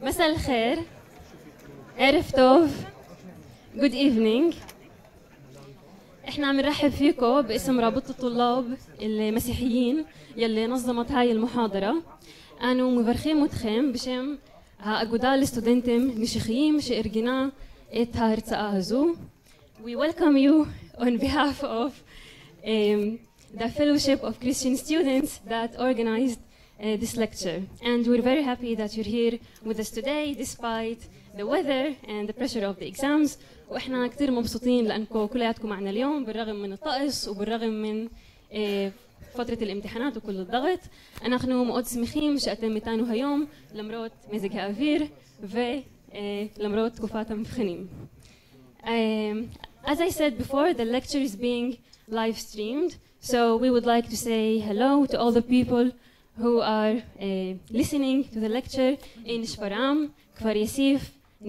مساء الخير. عرف توف. Good evening. احنا عم نرحب فيكم باسم رابطة الطلاب المسيحيين يلي نظمت هاي المحاضرة. أنا مبرخين متخيم بشم هاقودال ستودنتم مشيخيين شئرجنا اتهارتساهزو. We welcome you on behalf of the Fellowship of Christian Students that organized this lecture. And we're very happy that you're here with us today despite the weather and the pressure of the exams. وإحنا كتير مبسوطين لأنكم كلياتكم معنا اليوم بالرغم من الطقس وبالرغم من فترة الامتحانات وكل الضغط. אנחנו מאוד שמחים שאתם איתנו היום למרות מזג האוויר ולמרות תקופת המבחנים. As I said before, the lecture is being live streamed, so we would like to say hello to all the people who are listening to the lecture in Shfaram, Kfar Yassif,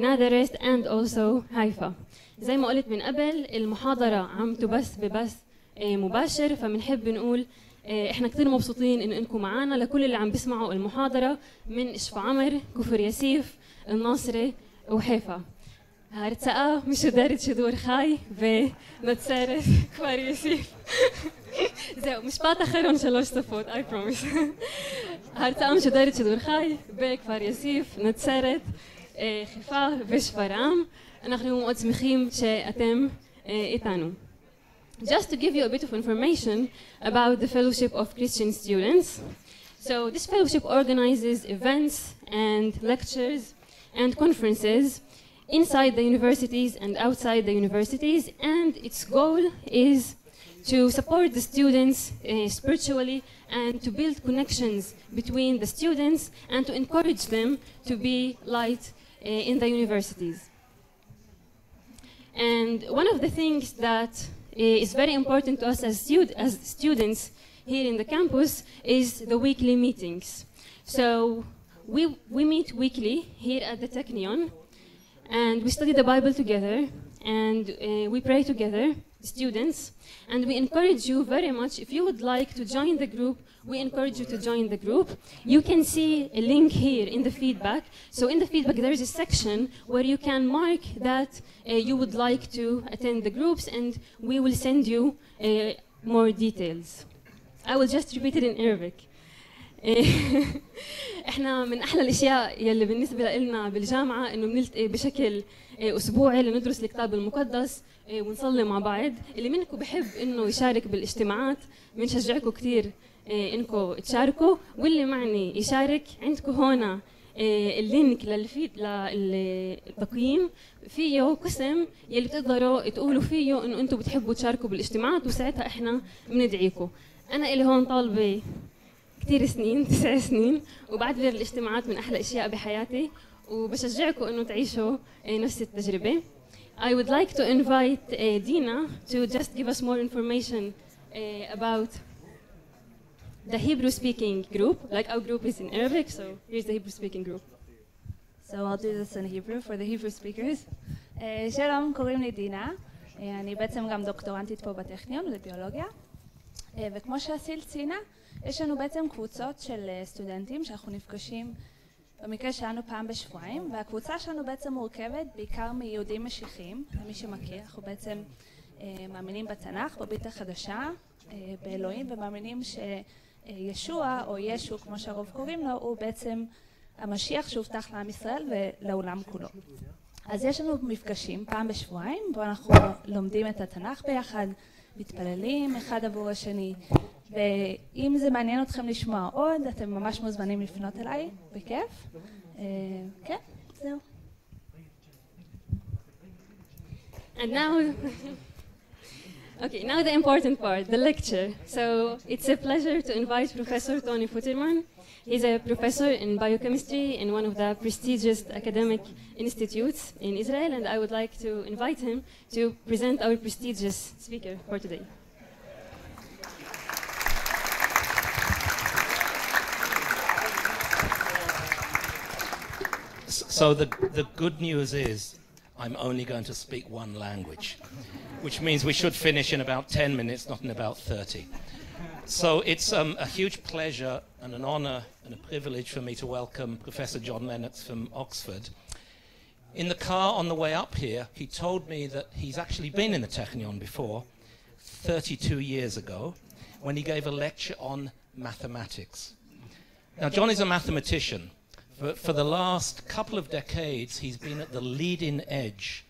Nadarest, and also Haifa. زي ما قلت من قبل المحاضرة عم تبث ببث مباشر، فبنحب نقول احنا كثير مبسوطين انكم معنا لكل اللي عم بيسمعوا المحاضرة من شفعمر، كفر ياسيف، الناصرة وحيفا. هارتساء مش دارت شدور خاي ونتصرف كفر ياسيف. زين משפט אחרון 3 שפות, I promise. هارتساء مش دارت شدور خاي בכפר יאסיף, נצרת, חיפה ושפרעם. אנחנו מאוד שמחים שאתם איתנו. Just to give you a bit of information about the Fellowship of Christian Students. So this fellowship organizes events and lectures and conferences inside the universities and outside the universities, and its goal is to support the students spiritually and to build connections between the students and to encourage them to be light in the universities. And one of the things that is very important to us as students here in the campus is the weekly meetings. So we meet weekly here at the Technion, and we study the Bible together, and we pray together, students, and we encourage you very much, if you would like to join the group, we encourage you to join the group. You can see a link here in the feedback. So in the feedback there is a section where you can mark that you would like to attend the groups, and we will send you more details. I will just repeat it in Arabic. احنا من احلى الاشياء يلي بالنسبه لنا بالجامعه انه بنلتقي بشكل اسبوعي لندرس الكتاب المقدس ونصلي مع بعض. اللي منكم بحب انه يشارك بالاجتماعات بنشجعكم كثير انكم تشاركوا، واللي معني يشارك عندكم هون اللينك للتقييم فيه قسم يلي بتقدروا تقولوا فيه انه انتم بتحبوا تشاركوا بالاجتماعات، وساعتها احنا بندعيكم. انا اللي هون طالبه كثير سنين 9 سنين وبعتبر الاجتماعات من احلى اشياء بحياتي، وبشجعكم انه تعيشوا نفس التجربه. I would like to invite Dina to just give us more information about the Hebrew-speaking group. Like our group is in Arabic, so here's the Hebrew-speaking group. So I'll do this in Hebrew for the Hebrew speakers. שלום, קוראים לי דינה. אני בעצם גם דוקטורנטית פה בטכניון לביולוגיה. וכמו שאסיל ציינה, יש לנו בעצם קבוצות של סטודנטים שאנחנו נפגשים במקרה שלנו פעם בשבועיים, והקבוצה שלנו בעצם מורכבת בעיקר מיהודים משיחיים, למי שמכיר. אנחנו בעצם מאמינים בתנ"ך, בברית החדשה, באלוהים, ומאמינים שישוע או ישו, כמו שהרוב קוראים לו, הוא בעצם המשיח שהובטח לעם ישראל ולעולם כולו. אז יש לנו מפגשים פעם בשבועיים, בו אנחנו לומדים את התנ"ך ביחד, מתפללים אחד עבור השני, ואם זה מעניין אתכם לשמוע עוד, אתם ממש מוזמנים לפנות אליי, בכיף. כן, זהו. And now, okay, now the important part, the lecture. So it's a pleasure to invite Professor Tony Futterman. He's a professor in biochemistry in one of the prestigious academic institutes in Israel, and I would like to invite him to present our prestigious speaker for today. So the good news is I'm only going to speak one language, which means we should finish in about 10 minutes, not in about 30. So it's a huge pleasure and an honor and a privilege for me to welcome Professor John Lennox from Oxford. In the car on the way up here, he told me that he's actually been in the Technion before, 32 years ago, when he gave a lecture on mathematics. Now, John is a mathematician. For the last couple of decades, he's been at the leading edge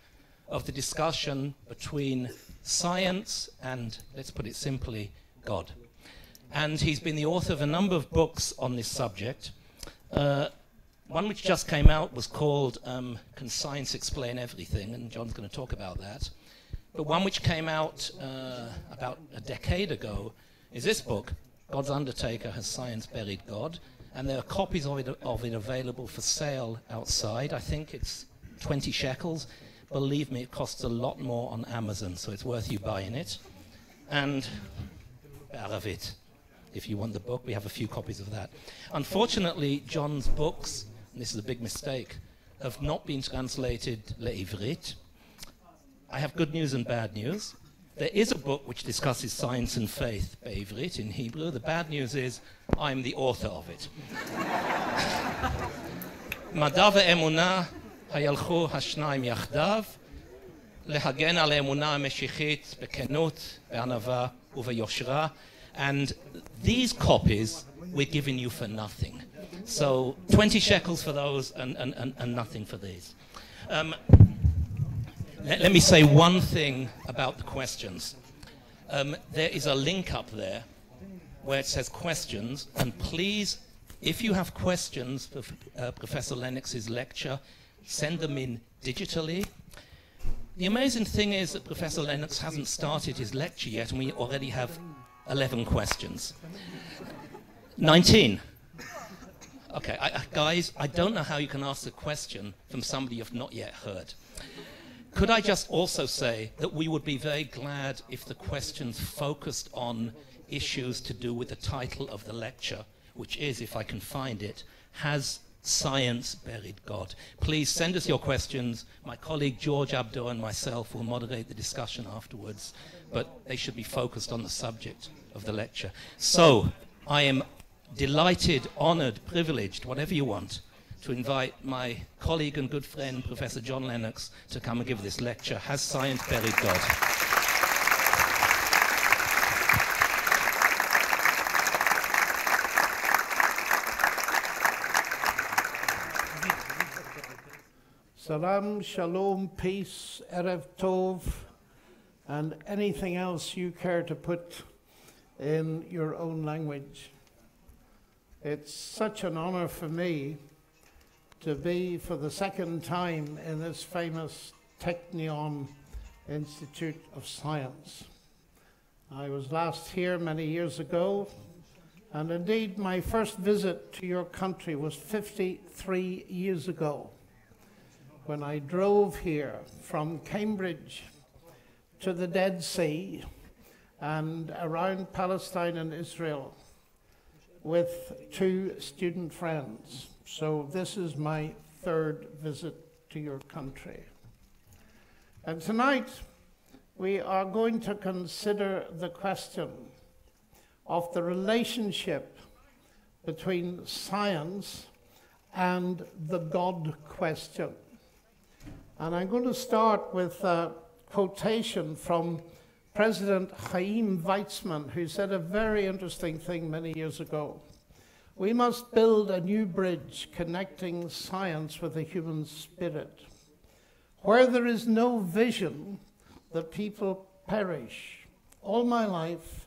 of the discussion between science and, let's put it simply, God. And he's been the author of a number of books on this subject. One which just came out was called Can Science Explain Everything? And John's going to talk about that. But one which came out about a decade ago is this book, God's Undertaker, Has Science Buried God? And there are copies of it available for sale outside. I think it's 20 shekels. Believe me, it costs a lot more on Amazon, so it's worth you buying it. And Aravit, if you want the book, we have a few copies of that. Unfortunately, John's books, and this is a big mistake, have not been translated le'ivrit. I have good news and bad news. There is a book which discusses science and faith, be'ivrit, in Hebrew. The bad news is I'm the author of it. Mad'a ve'emunah hayalchu hashnayim yachdav, lehagen al emunah meshichit bekenut, be'anava uveyoshra. And these copies we're giving you for nothing. So 20 shekels for those and nothing for these. Let me say one thing about the questions. There is a link up there where it says questions, and please, if you have questions for Professor Lennox's lecture, send them in digitally. The amazing thing is that Professor Lennox hasn't started his lecture yet, and we already have 11 questions. 19. Okay, guys, I don't know how you can ask a question from somebody you've not yet heard. Could I just also say that we would be very glad if the questions focused on issues to do with the title of the lecture, which is, if I can find it, Has Science Buried God? Please send us your questions. My colleague George Abdo and myself will moderate the discussion afterwards, but they should be focused on the subject of the lecture. So, I am delighted, honored, privileged, whatever you want, to invite my colleague and good friend, Professor John Lennox, to come and give this lecture, Has Science Buried God? Salam, shalom, peace, erev tov, and anything else you care to put in your own language. It's such an honor for me to be for the second time in this famous Technion Institute of Science. I was last here many years ago, and indeed my first visit to your country was 53 years ago, when I drove here from Cambridge to the Dead Sea and around Palestine and Israel with 2 student friends. So this is my third visit to your country. And tonight we are going to consider the question of the relationship between science and the God question. And I'm going to start with a quotation from President Chaim Weizmann, who said a very interesting thing many years ago. We must build a new bridge connecting science with the human spirit. Where there is no vision, the people perish. All my life,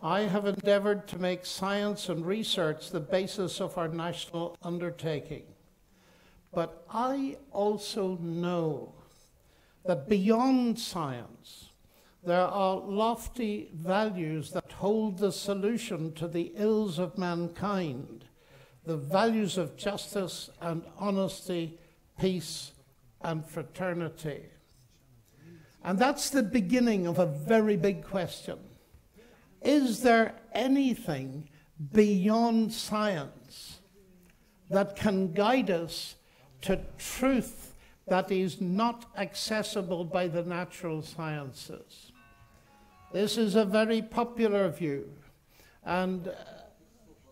I have endeavored to make science and research the basis of our national undertaking. But I also know that beyond science, there are lofty values that hold the solution to the ills of mankind, the values of justice and honesty, peace and fraternity. And that's the beginning of a very big question. Is there anything beyond science that can guide us to truth that is not accessible by the natural sciences? This is a very popular view and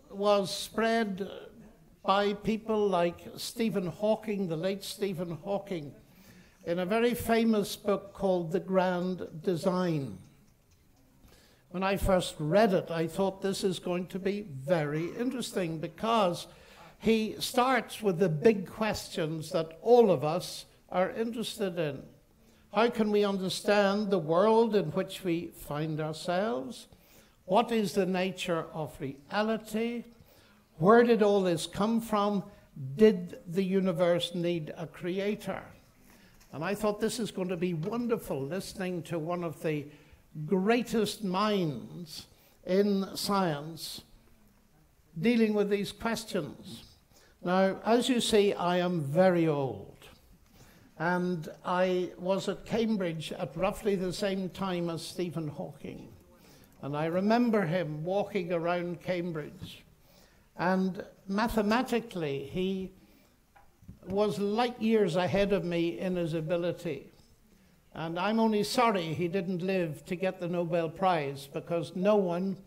was spread by people like Stephen Hawking, the late Stephen Hawking, in a very famous book called The Grand Design. When I first read it, I thought this is going to be very interesting, because he starts with the big questions that all of us are interested in. How can we understand the world in which we find ourselves? What is the nature of reality? Where did all this come from? Did the universe need a creator? And I thought this is going to be wonderful, listening to one of the greatest minds in science dealing with these questions. Now, as you see, I am very old. And I was at Cambridge at roughly the same time as Stephen Hawking. And I remember him walking around Cambridge. And mathematically, he was light years ahead of me in his ability. And I'm only sorry he didn't live to get the Nobel Prize, because no one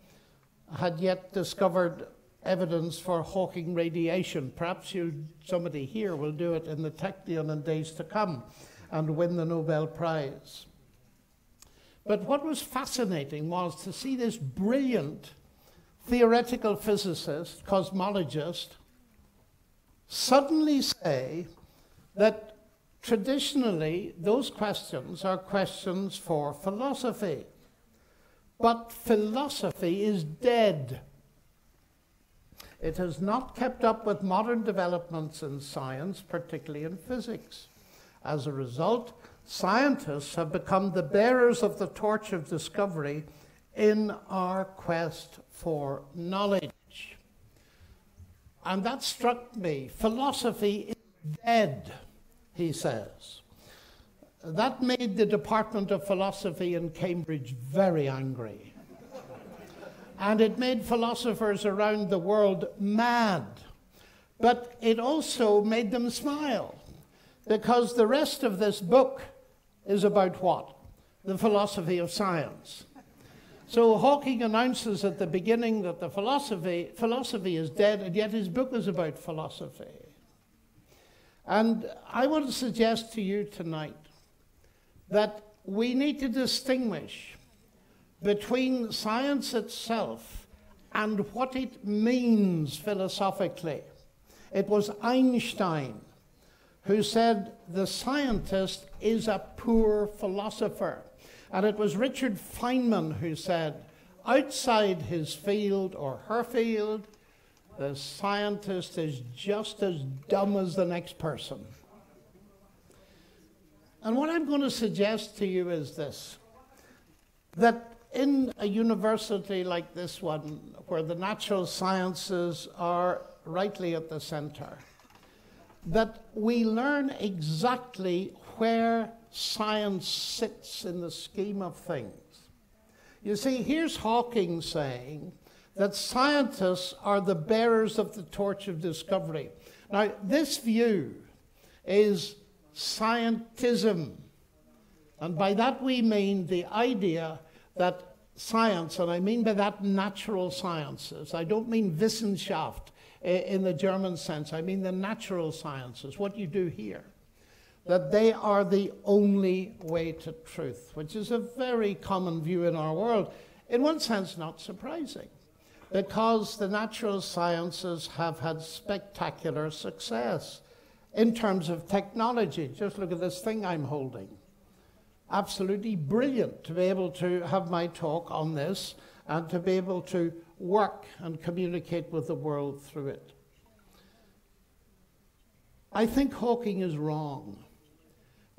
had yet discovered evidence for Hawking radiation. Perhaps somebody here will do it in the Technion in days to come and win the Nobel Prize. But what was fascinating was to see this brilliant theoretical physicist, cosmologist, suddenly say that traditionally, those questions are questions for philosophy. But philosophy is dead. It has not kept up with modern developments in science, particularly in physics. As a result, scientists have become the bearers of the torch of discovery in our quest for knowledge. And that struck me. Philosophy is dead, he says. That made the Department of Philosophy in Cambridge very angry. And it made philosophers around the world mad. But it also made them smile, because the rest of this book is about what? The philosophy of science. So Hawking announces at the beginning that the philosophy is dead, and yet his book is about philosophy. And I want to suggest to you tonight that we need to distinguish between science itself and what it means philosophically. It was Einstein who said the scientist is a poor philosopher. And it was Richard Feynman who said, outside his field or her field, the scientist is just as dumb as the next person. And what I'm going to suggest to you is this, that in a university like this one, where the natural sciences are rightly at the center, that we learn exactly where science sits in the scheme of things. You see, here's Hawking saying that scientists are the bearers of the torch of discovery. Now, this view is scientism. And by that we mean the idea that science, and I mean by that natural sciences, I don't mean Wissenschaft in the German sense, I mean the natural sciences, what you do here, that they are the only way to truth, which is a very common view in our world. In one sense, not surprising, because the natural sciences have had spectacular success in terms of technology. Just look at this thing I'm holding. Absolutely brilliant to be able to have my talk on this and to be able to work and communicate with the world through it. I think Hawking is wrong,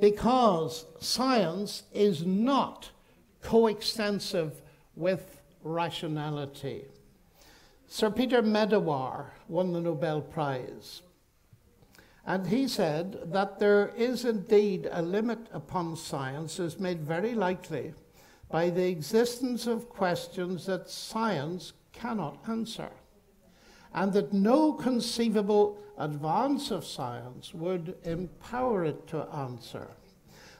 because science is not coextensive with rationality. Sir Peter Medawar won the Nobel Prize, and he said that there is indeed a limit upon science, is made very likely by the existence of questions that science cannot answer, and that no conceivable advance of science would empower it to answer.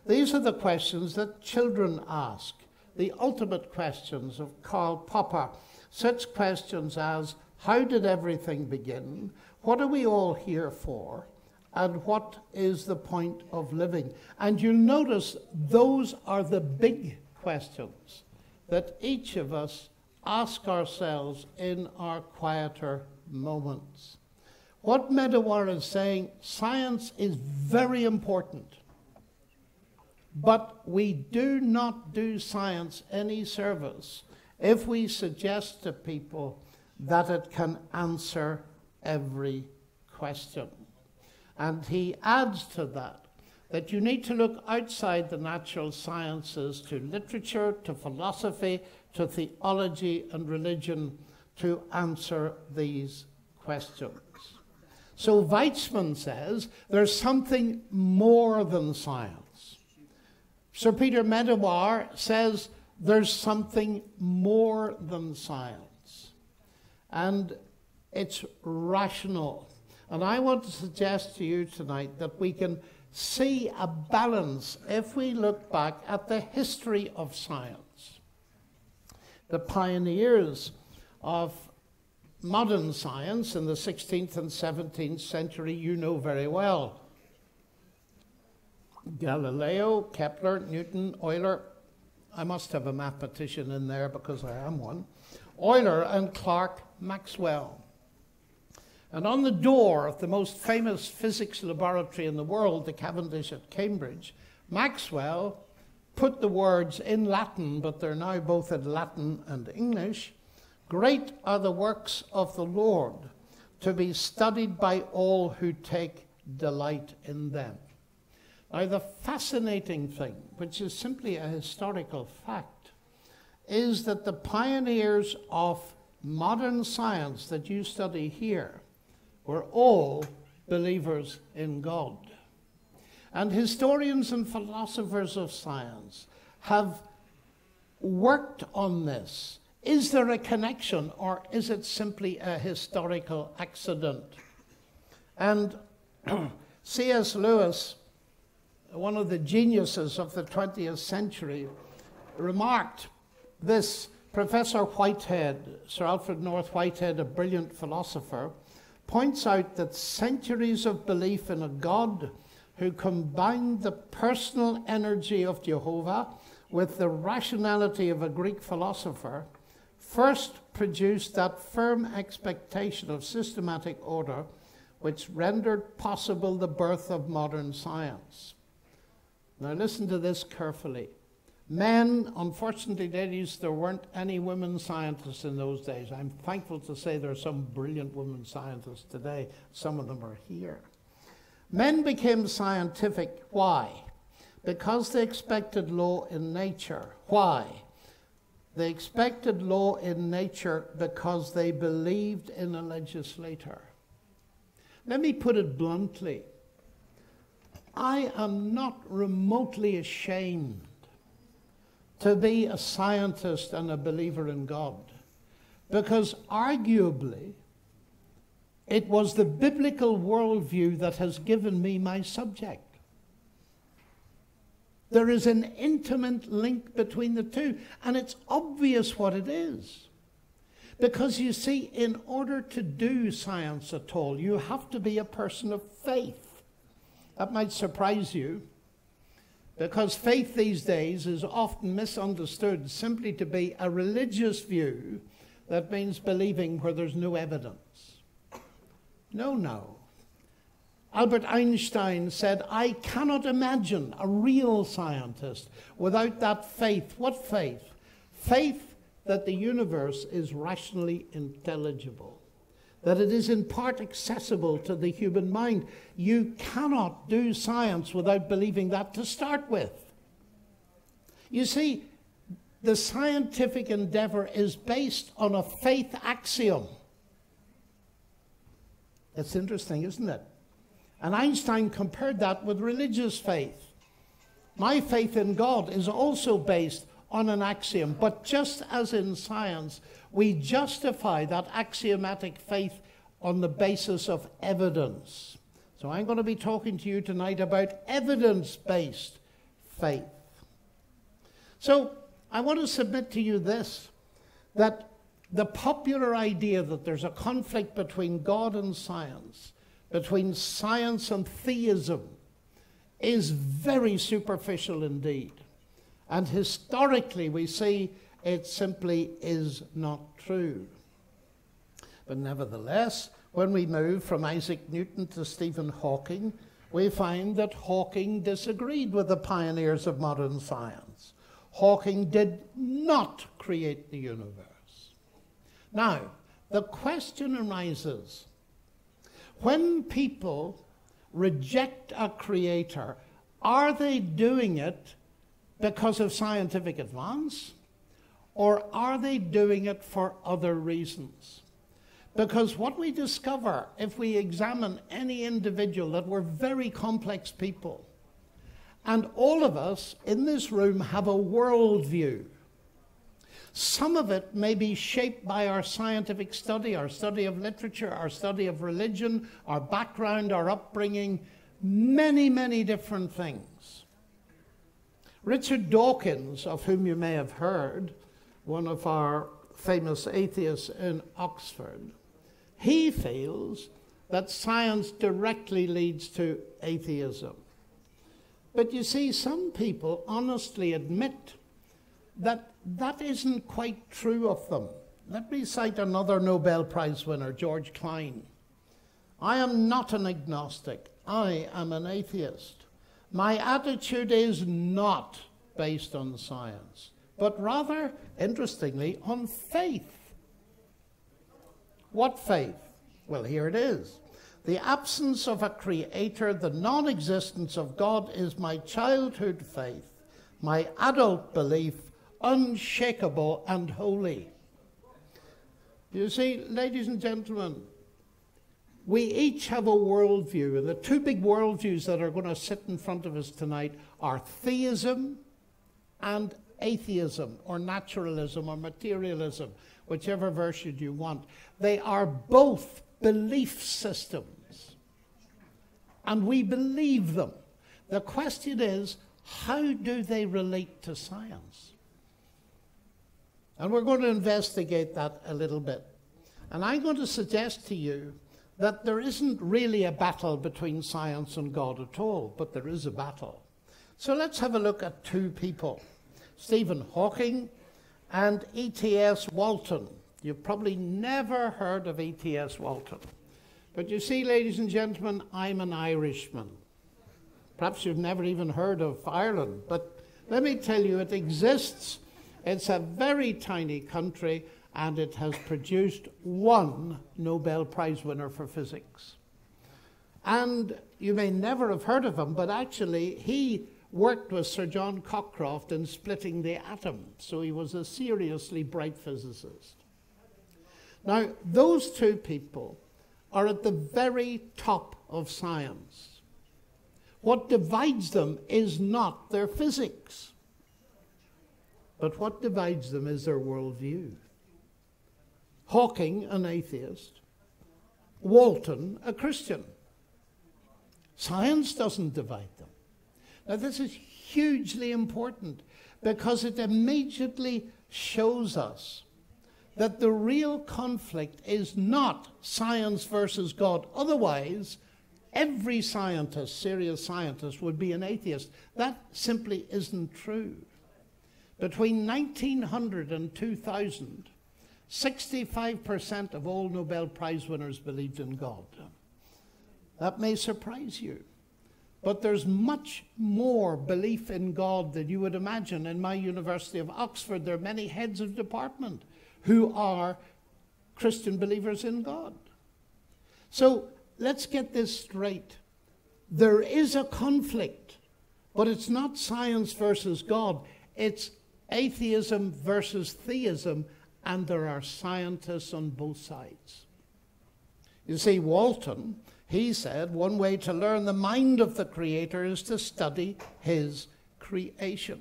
These are the questions that children ask, the ultimate questions of Karl Popper. Such questions as, how did everything begin? What are we all here for? And what is the point of living? And you'll notice those are the big questions that each of us ask ourselves in our quieter moments. What Medawar is saying, science is very important, but we do not do science any service if we suggest to people that it can answer every question. And he adds to that you need to look outside the natural sciences to literature, to philosophy, to theology and religion to answer these questions. So Weizmann says there's something more than science. Sir Peter Medawar says there's something more than science. And it's rational. And I want to suggest to you tonight that we can see a balance if we look back at the history of science. The pioneers of modern science in the 16th and 17th century you know very well. Galileo, Kepler, Newton, Euler. I must have a mathematician in there because I am one. Euler and Clerk Maxwell. And on the door of the most famous physics laboratory in the world, the Cavendish at Cambridge, Maxwell put the words in Latin, but they're now both in Latin and English. Great are the works of the Lord, to be studied by all who take delight in them. Now, the fascinating thing, which is simply a historical fact, is that the pioneers of modern science that you study here were all believers in God. And historians and philosophers of science have worked on this. Is there a connection, or is it simply a historical accident? And C.S. Lewis, one of the geniuses of the 20th century, remarked this. Professor Whitehead, Sir Alfred North Whitehead, a brilliant philosopher, points out that centuries of belief in a God who combined the personal energy of Jehovah with the rationality of a Greek philosopher first produced that firm expectation of systematic order which rendered possible the birth of modern science. Now listen to this carefully. Men, unfortunately, ladies, there weren't any women scientists in those days. I'm thankful to say there are some brilliant women scientists today. Some of them are here. Men became scientific. Why? Because they expected law in nature. Why? They expected law in nature because they believed in a legislator. Let me put it bluntly. I am not remotely ashamed to be a scientist and a believer in God, because arguably it was the biblical worldview that has given me my subject. There is an intimate link between the two, and it's obvious what it is. Because you see, in order to do science at all, you have to be a person of faith. That might surprise you, because faith these days is often misunderstood simply to be a religious view that means believing where there's no evidence. No. Albert Einstein said, I cannot imagine a real scientist without that faith. What faith? Faith that the universe is rationally intelligible, that it is in part accessible to the human mind. You cannot do science without believing that to start with. You see, the scientific endeavor is based on a faith axiom. It's interesting, isn't it? And Einstein compared that with religious faith. My faith in God is also based on an axiom, but just as in science, we justify that axiomatic faith on the basis of evidence. So I'm going to be talking to you tonight about evidence-based faith. So I want to submit to you this, that the popular idea that there's a conflict between God and science, between science and theism, is very superficial indeed. And historically, we see it simply is not true. But nevertheless, when we move from Isaac Newton to Stephen Hawking, we find that Hawking disagreed with the pioneers of modern science. Hawking did not create the universe. Now, the question arises, when people reject a creator, are they doing it because of scientific advance, or are they doing it for other reasons? Because what we discover if we examine any individual, that we're very complex people. And all of us in this room have a worldview. Some of it may be shaped by our scientific study, our study of literature, our study of religion, our background, our upbringing, many, many different things. Richard Dawkins, of whom you may have heard, one of our famous atheists in Oxford, he feels that science directly leads to atheism. But you see, some people honestly admit that that isn't quite true of them. Let me cite another Nobel Prize winner, George Klein. I am not an agnostic. I am an atheist. My attitude is not based on science, but rather, interestingly, on faith. What faith? Well, here it is. The absence of a creator, the non-existence of God is my childhood faith, my adult belief, unshakable and holy. You see, ladies and gentlemen, we each have a worldview, and the two big worldviews that are going to sit in front of us tonight are theism and atheism, or naturalism, or materialism, whichever version you want. They are both belief systems, and we believe them. The question is, how do they relate to science? And we're going to investigate that a little bit. And I'm going to suggest to you that there isn't really a battle between science and God at all, but there is a battle. So let's have a look at two people, Stephen Hawking and E.T.S. Walton. You've probably never heard of E.T.S. Walton. But you see, ladies and gentlemen, I'm an Irishman. Perhaps you've never even heard of Ireland, but let me tell you, it exists. It's a very tiny country, and it has produced one Nobel Prize winner for physics. And you may never have heard of him, but actually he worked with Sir John Cockcroft in splitting the atom, so he was a seriously bright physicist. Now, those two people are at the very top of science. What divides them is not their physics, but what divides them is their worldview. Hawking, an atheist, Walton, a Christian. Science doesn't divide them. Now, this is hugely important because it immediately shows us that the real conflict is not science versus God. Otherwise, every scientist, serious scientist, would be an atheist. That simply isn't true. Between 1900 and 2000, 65% of all Nobel Prize winners believed in God. That may surprise you, but there's much more belief in God than you would imagine. In my University of Oxford, there are many heads of department who are Christian believers in God. So let's get this straight. There is a conflict, but it's not science versus God. It's atheism versus theism, and there are scientists on both sides. You see, Walton, he said, one way to learn the mind of the Creator is to study his creation.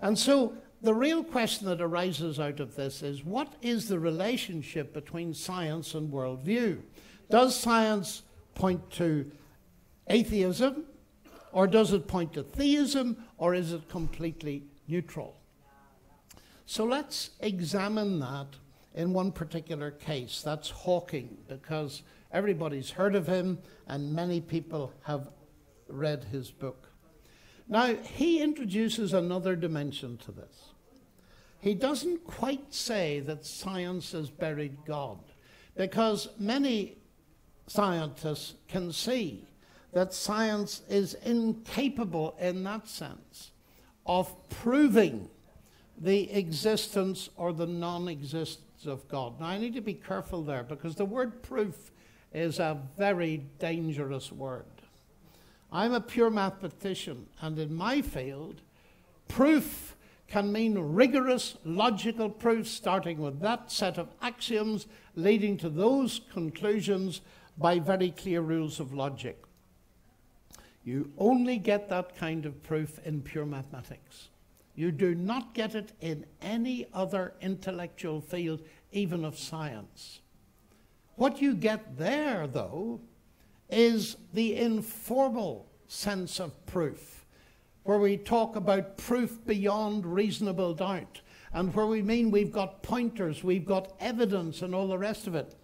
And so the real question that arises out of this is, what is the relationship between science and worldview? Does science point to atheism, or does it point to theism, or is it completely neutral? So let's examine that in one particular case. That's Hawking, because everybody's heard of him and many people have read his book. Now, he introduces another dimension to this. He doesn't quite say that science has buried God, because many scientists can see that science is incapable in that sense of proving the existence or the non-existence of God. Now, I need to be careful there, because the word proof is a very dangerous word. I'm a pure mathematician, and in my field, proof can mean rigorous logical proof, starting with that set of axioms, leading to those conclusions by very clear rules of logic. You only get that kind of proof in pure mathematics. You do not get it in any other intellectual field, even of science. What you get there, though, is the informal sense of proof, where we talk about proof beyond reasonable doubt, and where we mean we've got pointers, we've got evidence, and all the rest of it.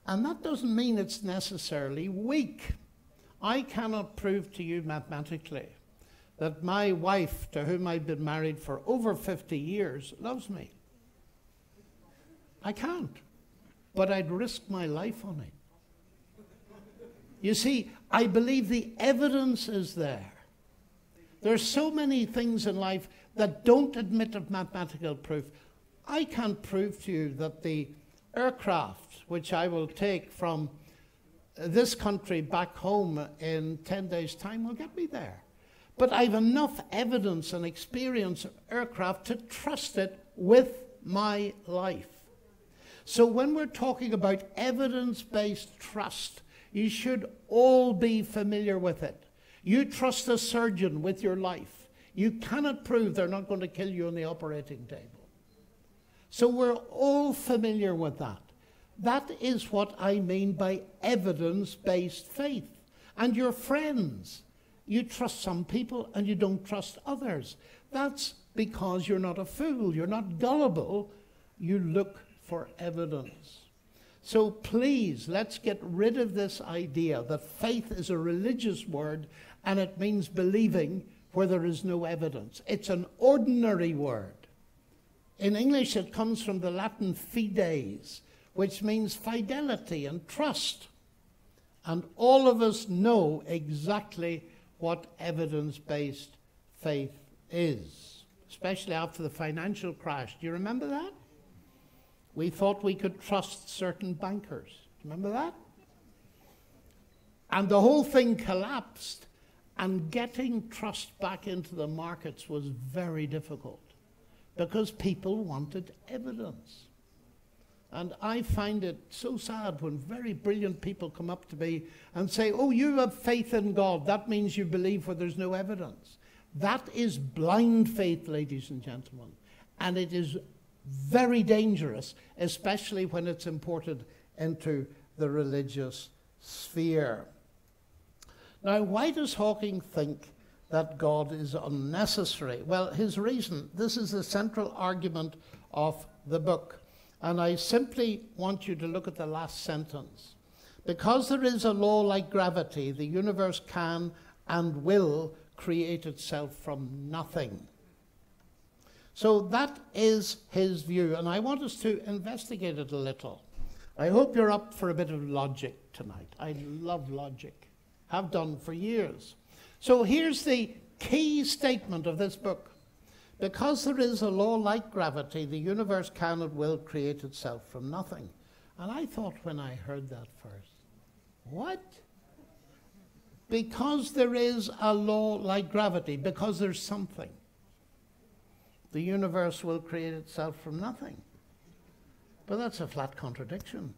And that doesn't mean it's necessarily weak. I cannot prove to you mathematically that my wife, to whom I've been married for over 50 years, loves me. I can't, but I'd risk my life on it. You see, I believe the evidence is there. There's so many things in life that don't admit of mathematical proof. I can't prove to you that the aircraft, which I will take from this country back home in 10 days' time, will get me there. But I've enough evidence and experience of aircraft to trust it with my life. So when we're talking about evidence-based trust, you should all be familiar with it. You trust a surgeon with your life. You cannot prove they're not going to kill you on the operating table. So we're all familiar with that. That is what I mean by evidence-based faith. And your friends, you trust some people and you don't trust others. That's because you're not a fool, you're not gullible, you look for evidence. So please, let's get rid of this idea that faith is a religious word and it means believing where there is no evidence. It's an ordinary word. In English, it comes from the Latin fides, which means fidelity and trust. And all of us know exactly what evidence-based faith is, especially after the financial crash. Do you remember that? We thought we could trust certain bankers. Remember that? And the whole thing collapsed, and getting trust back into the markets was very difficult because people wanted evidence. And I find it so sad when very brilliant people come up to me and say, oh, you have faith in God. That means you believe where there's no evidence. That is blind faith, ladies and gentlemen. And it is very dangerous, especially when it's imported into the religious sphere. Now, why does Hawking think that God is unnecessary? Well, his reason, this is the central argument of the book. And I simply want you to look at the last sentence. Because there is a law like gravity, the universe can and will create itself from nothing. So that is his view, and I want us to investigate it a little. I hope you're up for a bit of logic tonight. I love logic, have done for years. So here's the key statement of this book. Because there is a law like gravity, the universe can and will create itself from nothing. And I thought when I heard that first, what? Because there is a law like gravity, because there's something, the universe will create itself from nothing. But that's a flat contradiction.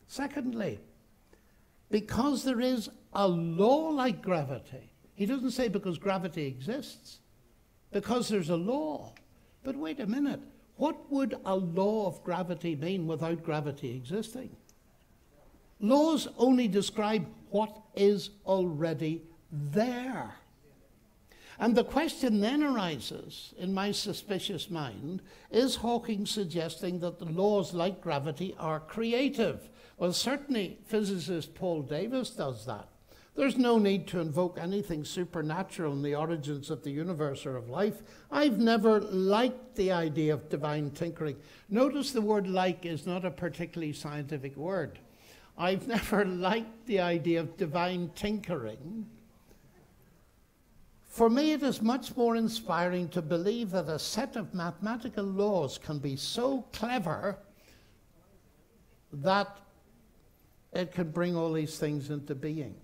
Secondly, because there is a law like gravity, he doesn't say because gravity exists, because there's a law. But wait a minute, what would a law of gravity mean without gravity existing? Laws only describe what is already there. And the question then arises, in my suspicious mind, is Hawking suggesting that the laws like gravity are creative? Well, certainly physicist Paul Davies does that. There's no need to invoke anything supernatural in the origins of the universe or of life. I've never liked the idea of divine tinkering. Notice the word like is not a particularly scientific word. I've never liked the idea of divine tinkering. For me, it is much more inspiring to believe that a set of mathematical laws can be so clever that it can bring all these things into being.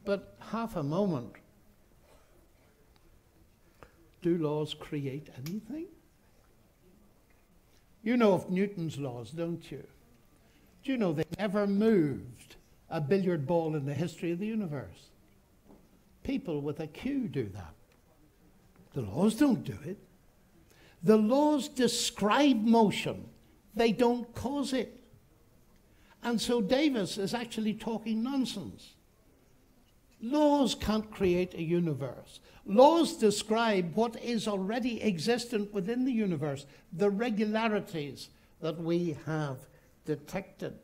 But half a moment, do laws create anything? You know of Newton's laws, don't you? Do you know they never moved a billiard ball in the history of the universe? People with a cue do that. The laws don't do it. The laws describe motion. They don't cause it. And so Davis is actually talking nonsense. Laws can't create a universe. Laws describe what is already existent within the universe, the regularities that we have detected.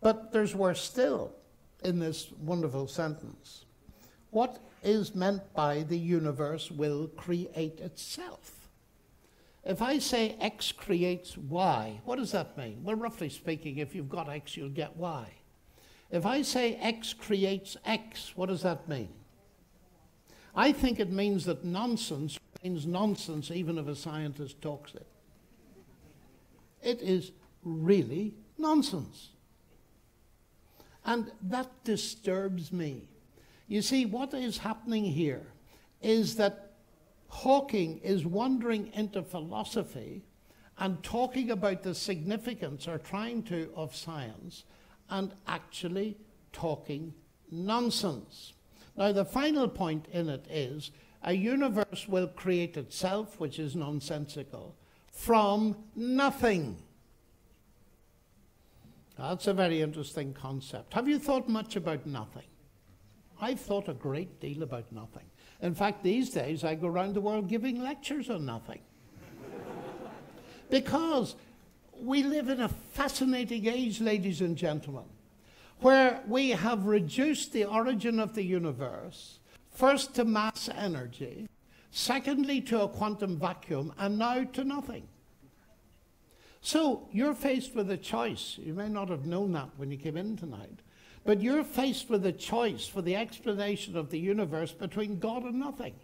But there's worse still in this wonderful sentence. What is meant by the universe will create itself? If I say X creates Y, what does that mean? Well, roughly speaking, if you've got X, you'll get Y. If I say X creates X, what does that mean? I think it means that nonsense means nonsense even if a scientist talks it. It is really nonsense. And that disturbs me. You see, what is happening here is that Hawking is wandering into philosophy and talking about the significance, or trying to, of science, and actually talking nonsense. Now, the final point in it is a universe will create itself, which is nonsensical, from nothing. That's a very interesting concept. Have you thought much about nothing? I've thought a great deal about nothing. In fact, these days I go around the world giving lectures on nothing. Because we live in a fascinating age, ladies and gentlemen, where we have reduced the origin of the universe, first to mass energy, secondly to a quantum vacuum, and now to nothing. So you're faced with a choice. You may not have known that when you came in tonight, but you're faced with a choice for the explanation of the universe between God and nothing.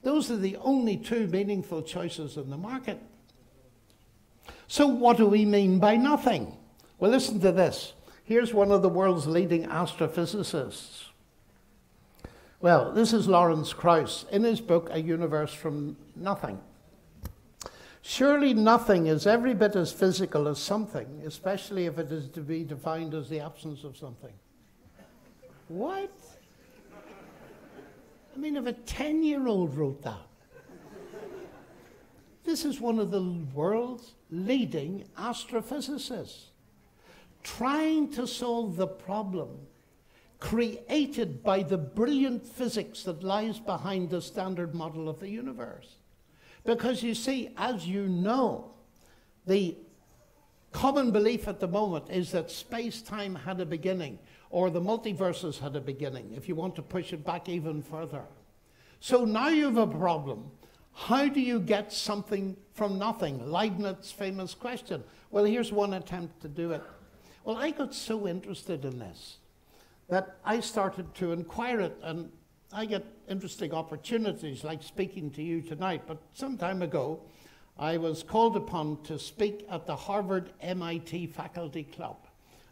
Those are the only two meaningful choices in the market. So what do we mean by nothing? Well, listen to this. Here's one of the world's leading astrophysicists. Well, this is Lawrence Krauss in his book, A Universe from Nothing. Surely nothing is every bit as physical as something, especially if it is to be defined as the absence of something. What? I mean, if a 10-year-old wrote that. This is one of the world's leading astrophysicists trying to solve the problem created by the brilliant physics that lies behind the standard model of the universe. Because you see, as you know, the common belief at the moment is that space-time had a beginning, or the multiverses had a beginning, if you want to push it back even further. So now you have a problem. How do you get something from nothing? Leibniz's famous question. Well, here's one attempt to do it. Well, I got so interested in this that I started to inquire it, and I get interesting opportunities like speaking to you tonight. But some time ago, I was called upon to speak at the Harvard MIT Faculty Club.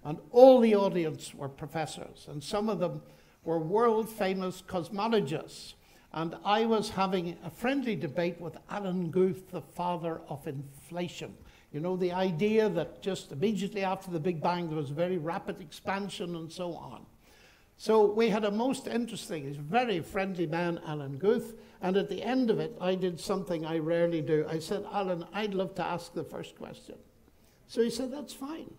And all the audience were professors, and some of them were world-famous cosmologists. And I was having a friendly debate with Alan Guth, the father of inflation. You know, the idea that just immediately after the Big Bang there was very rapid expansion and so on. So we had a most interesting, he's a very friendly man, Alan Guth, and at the end of it, I did something I rarely do. I said, Alan, I'd love to ask the first question. So he said, that's fine.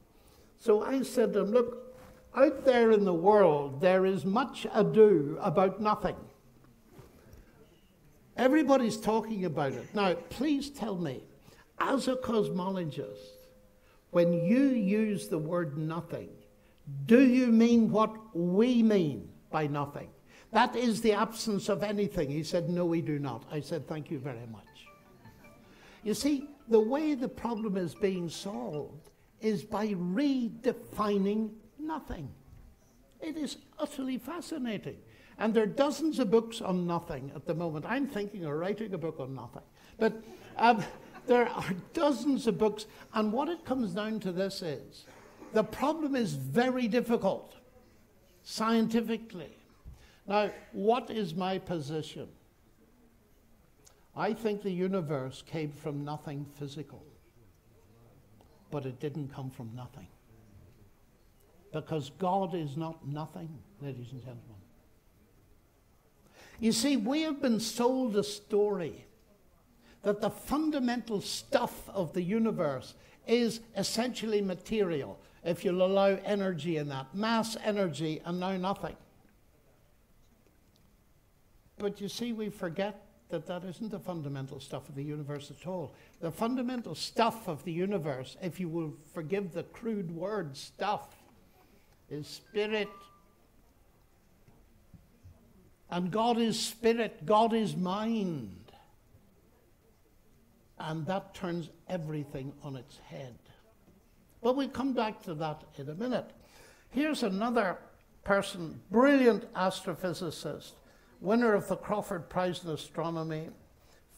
So I said to him, look, out there in the world, there is much ado about nothing. Everybody's talking about it. Now, please tell me, as a cosmologist, when you use the word nothing, do you mean what we mean by nothing? That is the absence of anything. He said, no, we do not. I said, thank you very much. You see, the way the problem is being solved is by redefining nothing. It is utterly fascinating. And there are dozens of books on nothing at the moment. I'm thinking of writing a book on nothing. But there are dozens of books, and what it comes down to this is, the problem is very difficult, scientifically. Now, what is my position? I think the universe came from nothing physical, but it didn't come from nothing. Because God is not nothing, ladies and gentlemen. You see, we have been sold a story that the fundamental stuff of the universe is essentially material, if you'll allow energy in that. Mass, energy, and now nothing. But you see, we forget that that isn't the fundamental stuff of the universe at all. The fundamental stuff of the universe, if you will forgive the crude word stuff, is spirit. And God is spirit, God is mind. And that turns everything on its head. But we'll come back to that in a minute. Here's another person, brilliant astrophysicist, winner of the Crawford Prize in Astronomy,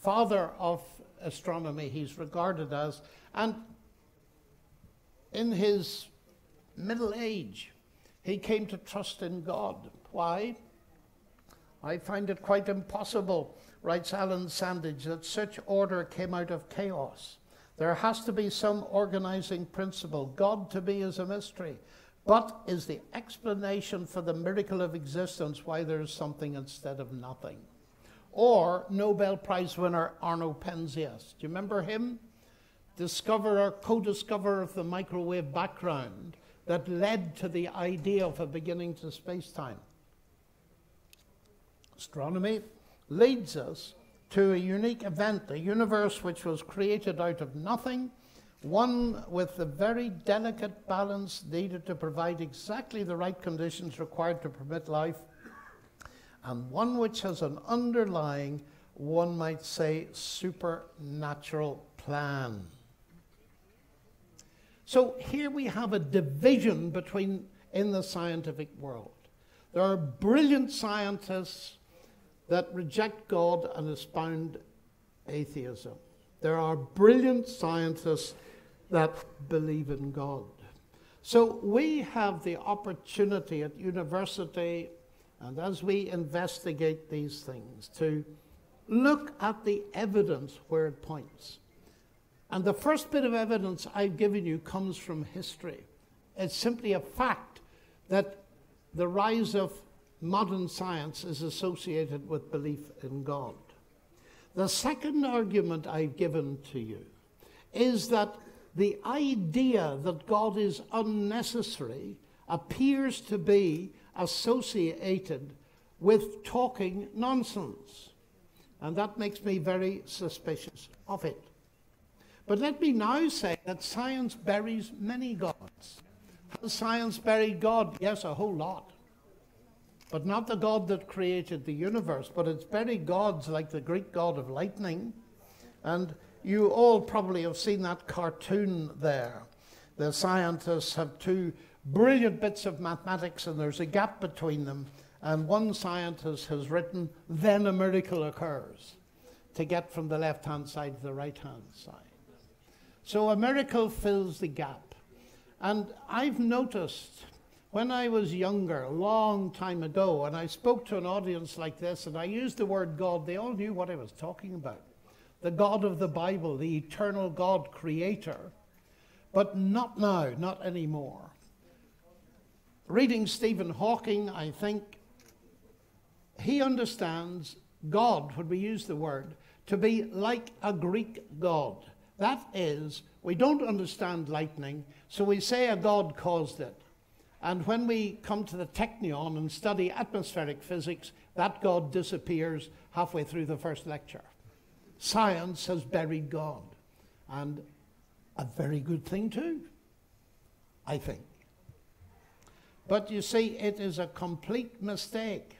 father of astronomy he's regarded as, and in his middle age, he came to trust in God. Why? I find it quite impossible, writes Alan Sandage, that such order came out of chaos. There has to be some organizing principle. God to be is a mystery, but is the explanation for the miracle of existence why there is something instead of nothing. Or Nobel Prize winner Arno Penzias. Do you remember him? Discoverer, co-discoverer of the microwave background that led to the idea of a beginning to space-time. Astronomy leads us to a unique event, a universe which was created out of nothing, one with the very delicate balance needed to provide exactly the right conditions required to permit life, and one which has an underlying, one might say, supernatural plan. So here we have a division in the scientific world. There are brilliant scientists that reject God and espound atheism. There are brilliant scientists that believe in God. So we have the opportunity at university, and as we investigate these things, to look at the evidence where it points. And the first bit of evidence I've given you comes from history. It's simply a fact that the rise of modern science is associated with belief in God. The second argument I've given to you is that the idea that God is unnecessary appears to be associated with talking nonsense. And that makes me very suspicious of it. But let me now say that science buries many gods. Has science buried God? Yes, a whole lot. But not the God that created the universe, but it's buried gods like the Greek god of lightning. And you all probably have seen that cartoon there. The scientists have two brilliant bits of mathematics and there's a gap between them. And one scientist has written, then a miracle occurs, to get from the left-hand side to the right-hand side. So a miracle fills the gap. And I've noticed when I was younger, a long time ago, and I spoke to an audience like this, and I used the word God, they all knew what I was talking about. The God of the Bible, the eternal God creator, but not now, not anymore. Reading Stephen Hawking, I think he understands God, when we use the word, to be like a Greek god. That is, we don't understand lightning, so we say a god caused it. And when we come to the Technion and study atmospheric physics, that God disappears halfway through the first lecture. Science has buried God. And a very good thing too, I think. But you see, it is a complete mistake,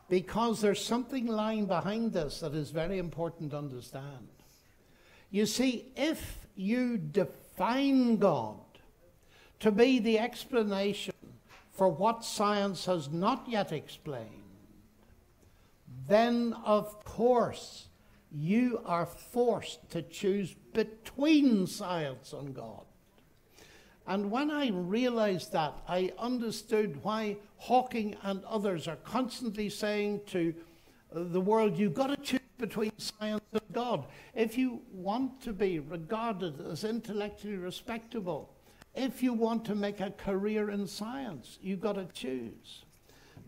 because there's something lying behind this that is very important to understand. You see, if you define God to be the explanation for what science has not yet explained, then of course you are forced to choose between science and God. And when I realized that, I understood why Hawking and others are constantly saying to the world, you've got to choose between science and God. If you want to be regarded as intellectually respectable, if you want to make a career in science, you've got to choose.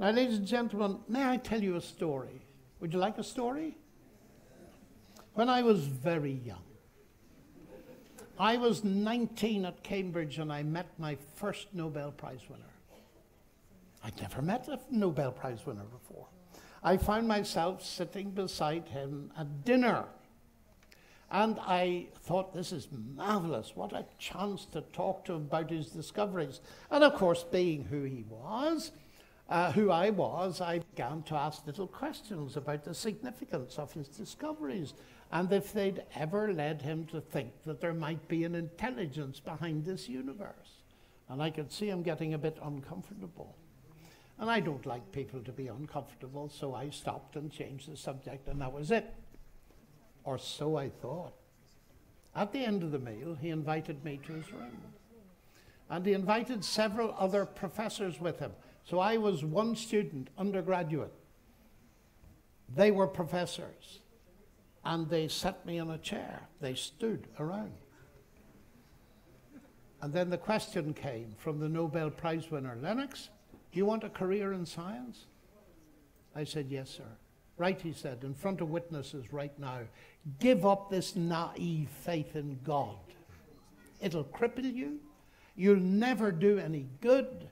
Now, ladies and gentlemen, may I tell you a story? Would you like a story? When I was very young, I was 19 at Cambridge and I met my first Nobel Prize winner. I'd never met a Nobel Prize winner before. I found myself sitting beside him at dinner. And I thought, this is marvelous. What a chance to talk to him about his discoveries. And of course, being who he was, who I was, I began to ask little questions about the significance of his discoveries and if they'd ever led him to think that there might be an intelligence behind this universe. And I could see him getting a bit uncomfortable. And I don't like people to be uncomfortable, so I stopped and changed the subject, and that was it. Or so I thought. At the end of the meal, he invited me to his room. And he invited several other professors with him. So I was one student, undergraduate. They were professors. And they set me in a chair. They stood around. And then the question came from the Nobel Prize winner, Lennox, do you want a career in science? I said, yes, sir. Right, he said, in front of witnesses right now, give up this naive faith in God. It'll cripple you. You'll never do any good.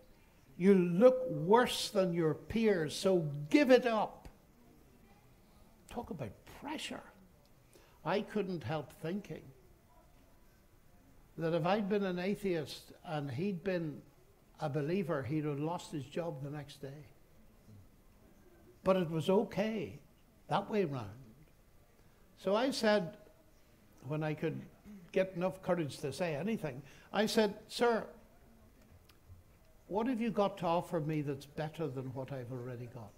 You'll look worse than your peers, so give it up. Talk about pressure. I couldn't help thinking that if I'd been an atheist and he'd been a believer, he'd have lost his job the next day. But it was okay that way round. So I said, when I could get enough courage to say anything, I said, sir, what have you got to offer me that's better than what I've already got?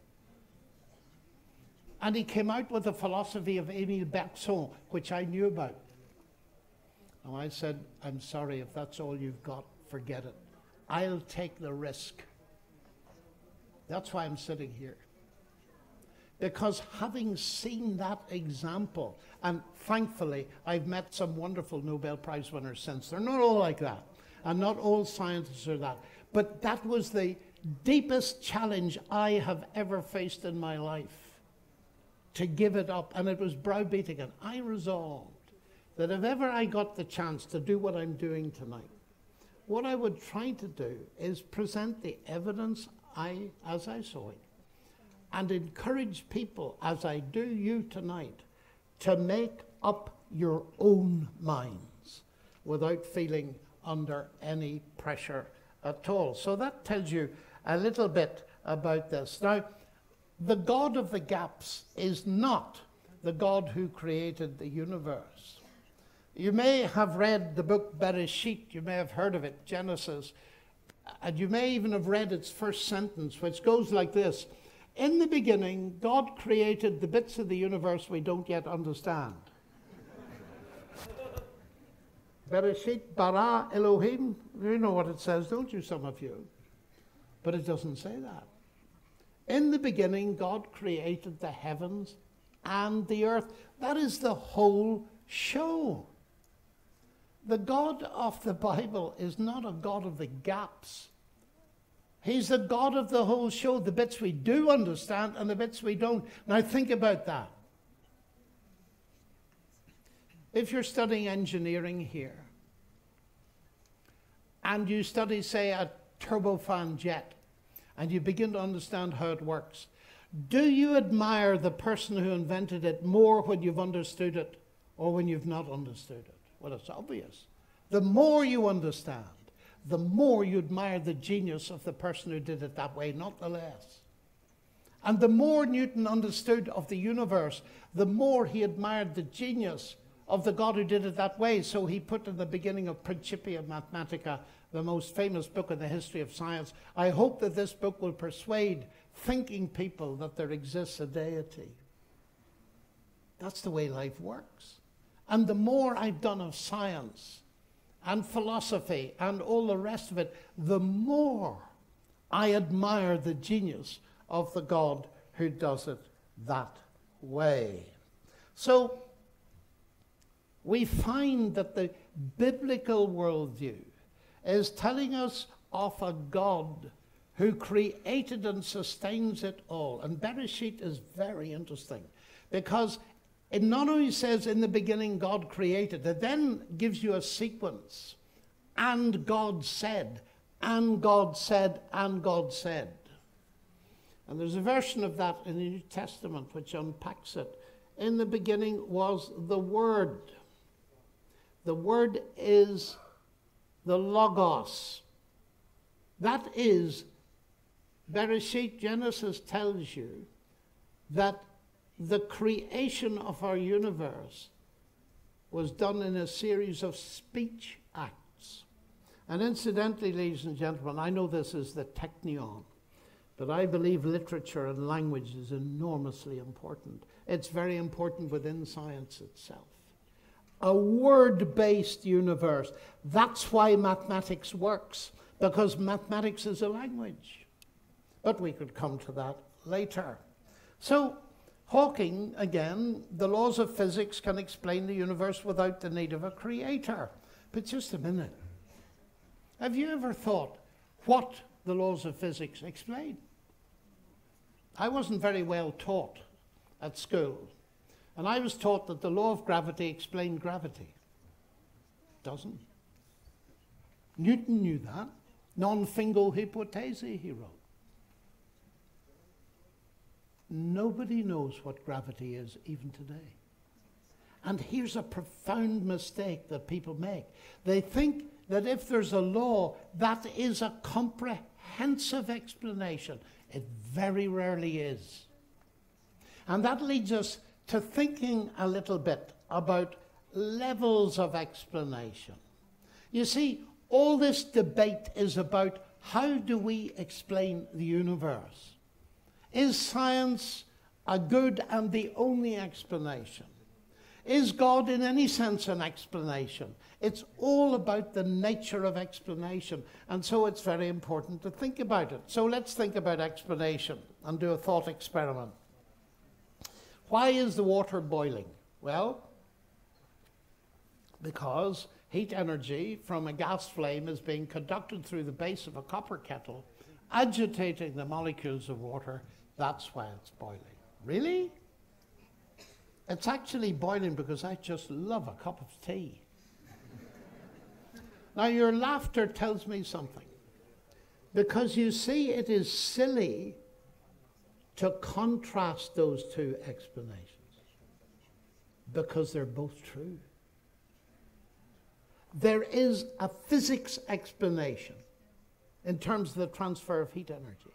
And he came out with the philosophy of Émile Bergson, which I knew about. And I said, I'm sorry, if that's all you've got, forget it. I'll take the risk. That's why I'm sitting here. Because having seen that example, and thankfully I've met some wonderful Nobel Prize winners since. They're not all like that, and not all scientists are that. But that was the deepest challenge I have ever faced in my life, to give it up, and it was browbeating. And I resolved that if ever I got the chance to do what I'm doing tonight, what I would try to do is present the evidence as I saw it, and encourage people, as I do you tonight, to make up your own minds without feeling under any pressure at all. So that tells you a little bit about this. Now, the God of the gaps is not the God who created the universe. You may have read the book Bereshit, you may have heard of it, Genesis, and you may even have read its first sentence, which goes like this: in the beginning, God created the bits of the universe we don't yet understand. Bereshit bara Elohim, you know what it says, don't you, some of you? But it doesn't say that. In the beginning, God created the heavens and the earth. That is the whole show. The God of the Bible is not a God of the gaps. He's the God of the whole show, the bits we do understand and the bits we don't. Now think about that. If you're studying engineering here, and you study, say, at turbofan jet, and you begin to understand how it works. Do you admire the person who invented it more when you've understood it or when you've not understood it? Well, it's obvious. The more you understand, the more you admire the genius of the person who did it that way, not the less. And the more Newton understood of the universe, the more he admired the genius of the God who did it that way. So he put in the beginning of Principia Mathematica, the most famous book in the history of science, I hope that this book will persuade thinking people that there exists a deity. That's the way life works. And the more I've done of science and philosophy and all the rest of it, the more I admire the genius of the God who does it that way. So we find that the biblical worldview is telling us of a God who created and sustains it all. And Bereshit is very interesting because it not only says in the beginning God created, it then gives you a sequence. And God said, and God said, and God said. And there's a version of that in the New Testament which unpacks it. In the beginning was the Word. The Word is the Logos. That is, Bereshit, Genesis tells you that the creation of our universe was done in a series of speech acts. And incidentally, ladies and gentlemen, I know this is the Technion, but I believe literature and language is enormously important. It's very important within science itself. A word-based universe. That's why mathematics works, because mathematics is a language. But we could come to that later. So, Hawking, again, the laws of physics can explain the universe without the need of a creator. But just a minute. Have you ever thought what the laws of physics explain? I wasn't very well taught at school. And I was taught that the law of gravity explained gravity. It doesn't. Newton knew that. Non fingo hypothesi, he wrote. Nobody knows what gravity is even today. And here's a profound mistake that people make. They think that if there's a law, that is a comprehensive explanation. It very rarely is. And that leads us to thinking a little bit about levels of explanation. You see, all this debate is about how do we explain the universe? Is science a good and the only explanation? Is God in any sense an explanation? It's all about the nature of explanation, and so it's very important to think about it. So let's think about explanation and do a thought experiment. Why is the water boiling? Well, because heat energy from a gas flame is being conducted through the base of a copper kettle, agitating the molecules of water. That's why it's boiling. Really? It's actually boiling because I just love a cup of tea. Now, your laughter tells me something. Because you see, it is silly to contrast those two explanations. Because they're both true. There is a physics explanation in terms of the transfer of heat energy.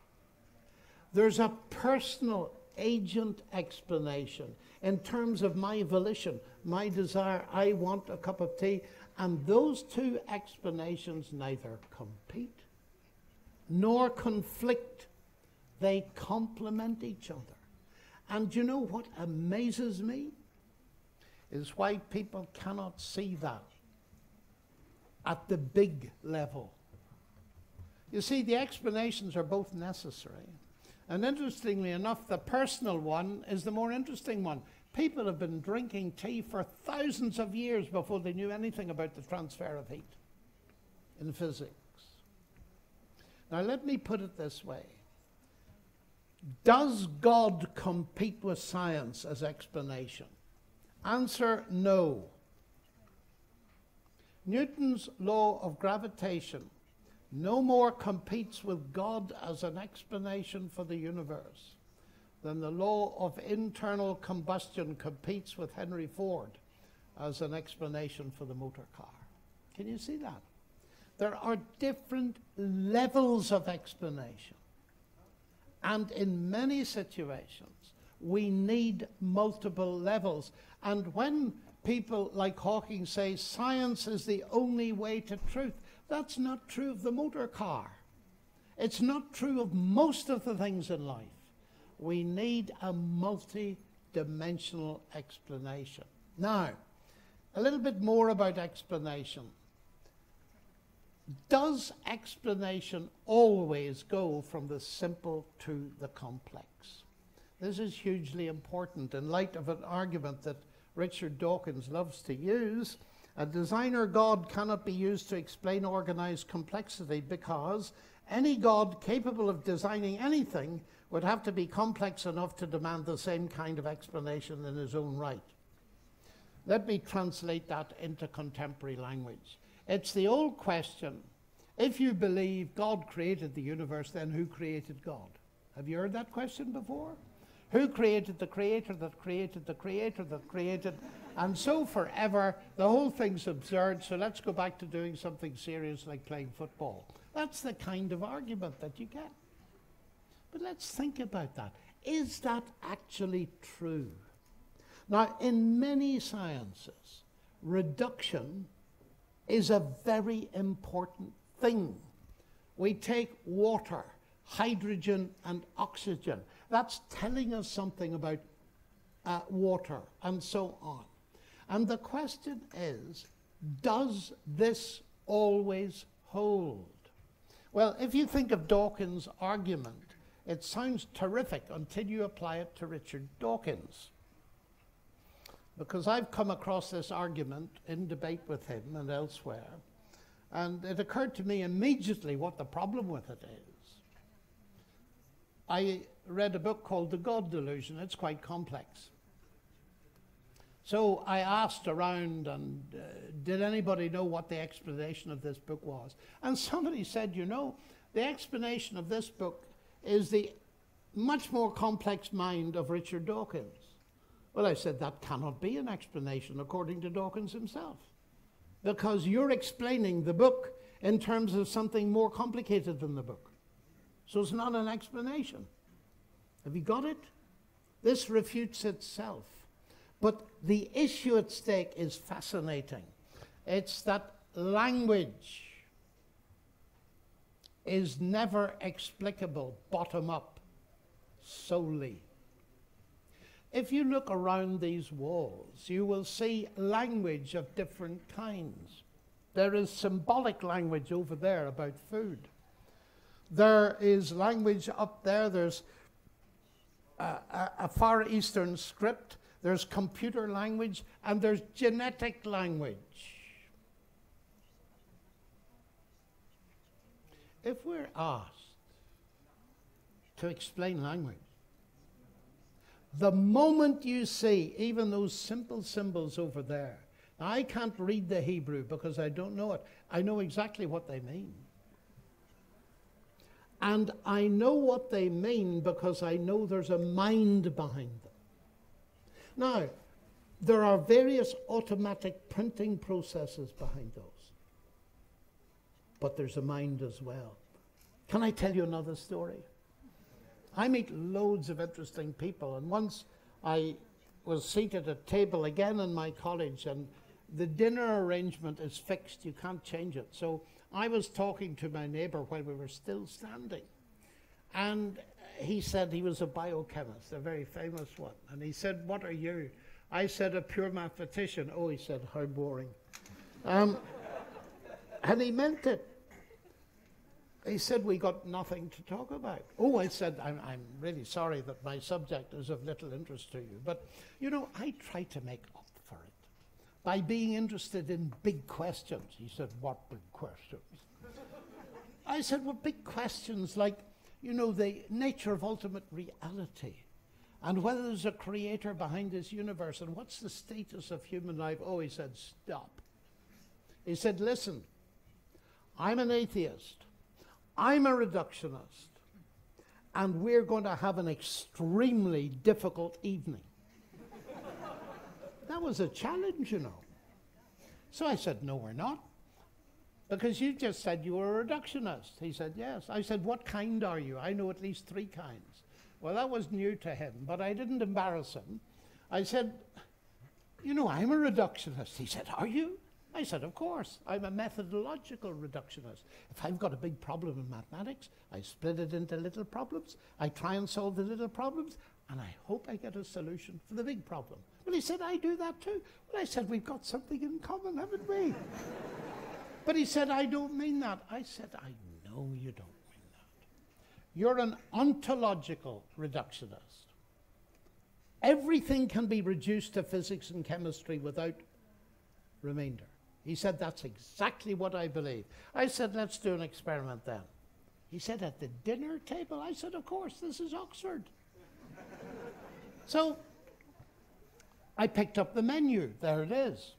There's a personal agent explanation in terms of my volition, my desire, I want a cup of tea. And those two explanations neither compete nor conflict. They complement each other. And you know what amazes me? Is why people cannot see that at the big level. You see, the explanations are both necessary. And interestingly enough, the personal one is the more interesting one. People have been drinking tea for thousands of years before they knew anything about the transfer of heat in physics. Now, let me put it this way. Does God compete with science as explanation? Answer, no. Newton's law of gravitation no more competes with God as an explanation for the universe than the law of internal combustion competes with Henry Ford as an explanation for the motor car. Can you see that? There are different levels of explanation. And in many situations, we need multiple levels. And when people like Hawking say science is the only way to truth, that's not true of the motor car. It's not true of most of the things in life. We need a multi-dimensional explanation. Now, a little bit more about explanation. Does explanation always go from the simple to the complex? This is hugely important in light of an argument that Richard Dawkins loves to use. A designer God cannot be used to explain organized complexity because any God capable of designing anything would have to be complex enough to demand the same kind of explanation in his own right. Let me translate that into contemporary language. It's the old question, if you believe God created the universe, then who created God? Have you heard that question before? Who created the creator that created the creator that created, and so forever? The whole thing's absurd, so let's go back to doing something serious like playing football. That's the kind of argument that you get. But let's think about that. Is that actually true? Now, in many sciences, reduction is a very important thing. We take water, hydrogen, and oxygen. That's telling us something about water, and so on. And the question is, does this always hold? Well, if you think of Dawkins' argument, it sounds terrific until you apply it to Richard Dawkins. Because I've come across this argument in debate with him and elsewhere, and it occurred to me immediately what the problem with it is. I read a book called The God Delusion. It's quite complex. So I asked around, and did anybody know what the explanation of this book was? And somebody said, you know, the explanation of this book is the much more complex mind of Richard Dawkins. Well, I said, that cannot be an explanation according to Dawkins himself, because you're explaining the book in terms of something more complicated than the book. So it's not an explanation. Have you got it? This refutes itself. But the issue at stake is fascinating. It's that language is never explicable bottom up solely. If you look around these walls, you will see language of different kinds. There is symbolic language over there about food. There is language up there. There's a Far Eastern script. There's computer language, and there's genetic language. If we're asked to explain language, the moment you see even those simple symbols over there, I can't read the Hebrew because I don't know it. I know exactly what they mean. And I know what they mean because I know there's a mind behind them. Now, there are various automatic printing processes behind those. But there's a mind as well. Can I tell you another story? I meet loads of interesting people, and once I was seated at a table again in my college, and the dinner arrangement is fixed, you can't change it. So I was talking to my neighbor while we were still standing, and he said he was a biochemist, a very famous one, and he said, "What are you?" I said, "A pure mathematician." "Oh," he said, "how boring." And he meant it. He said, "We got nothing to talk about." "Oh," I said, I'm really sorry that my subject is of little interest to you. But, you know, I try to make up for it by being interested in big questions. He said, "What big questions?" I said, "Well, big questions like, you know, the nature of ultimate reality, and whether there's a creator behind this universe, and what's the status of human life." "Oh," he said, "stop." He said, "Listen, I'm an atheist. I'm a reductionist, and we're going to have an extremely difficult evening. That was a challenge, you know. So I said, no, we're not. Because you just said you were a reductionist. He said, yes. I said, what kind are you? I know at least 3 kinds. Well, that was new to him, but I didn't embarrass him. I said, you know, I'm a reductionist. He said, are you? I said, of course. I'm a methodological reductionist. If I've got a big problem in mathematics, I split it into little problems. I try and solve the little problems, and I hope I get a solution for the big problem. Well, he said, I do that too. Well, I said, we've got something in common, haven't we? But he said, I don't mean that. I said, I know you don't mean that. You're an ontological reductionist. Everything can be reduced to physics and chemistry without remainder. He said, that's exactly what I believe. I said, let's do an experiment then. He said, at the dinner table? I said, of course, this is Oxford. So I picked up the menu. There it is.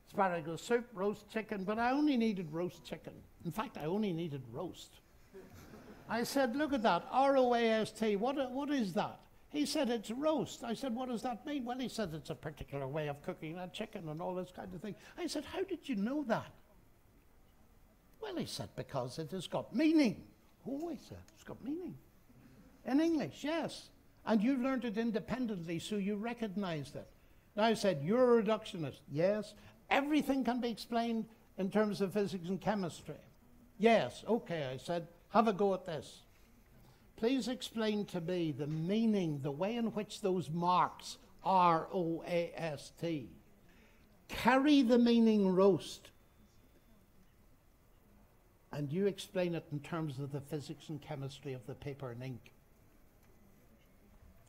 Asparagus soup, roast chicken, but I only needed roast chicken. In fact, I only needed roast. I said, look at that, R-O-A-S-T, what is that? He said, it's roast. I said, what does that mean? Well, he said, it's a particular way of cooking that chicken and all this kind of thing. I said, how did you know that? Well, he said, because it has got meaning. Oh, he said, it's got meaning. In English, yes. And you learned it independently, so you recognized it. Now I said, you're a reductionist. Yes. Everything can be explained in terms of physics and chemistry. Yes. Okay, I said, have a go at this. Please explain to me the meaning, the way in which those marks, R-O-A-S-T, carry the meaning roast. And you explain it in terms of the physics and chemistry of the paper and ink.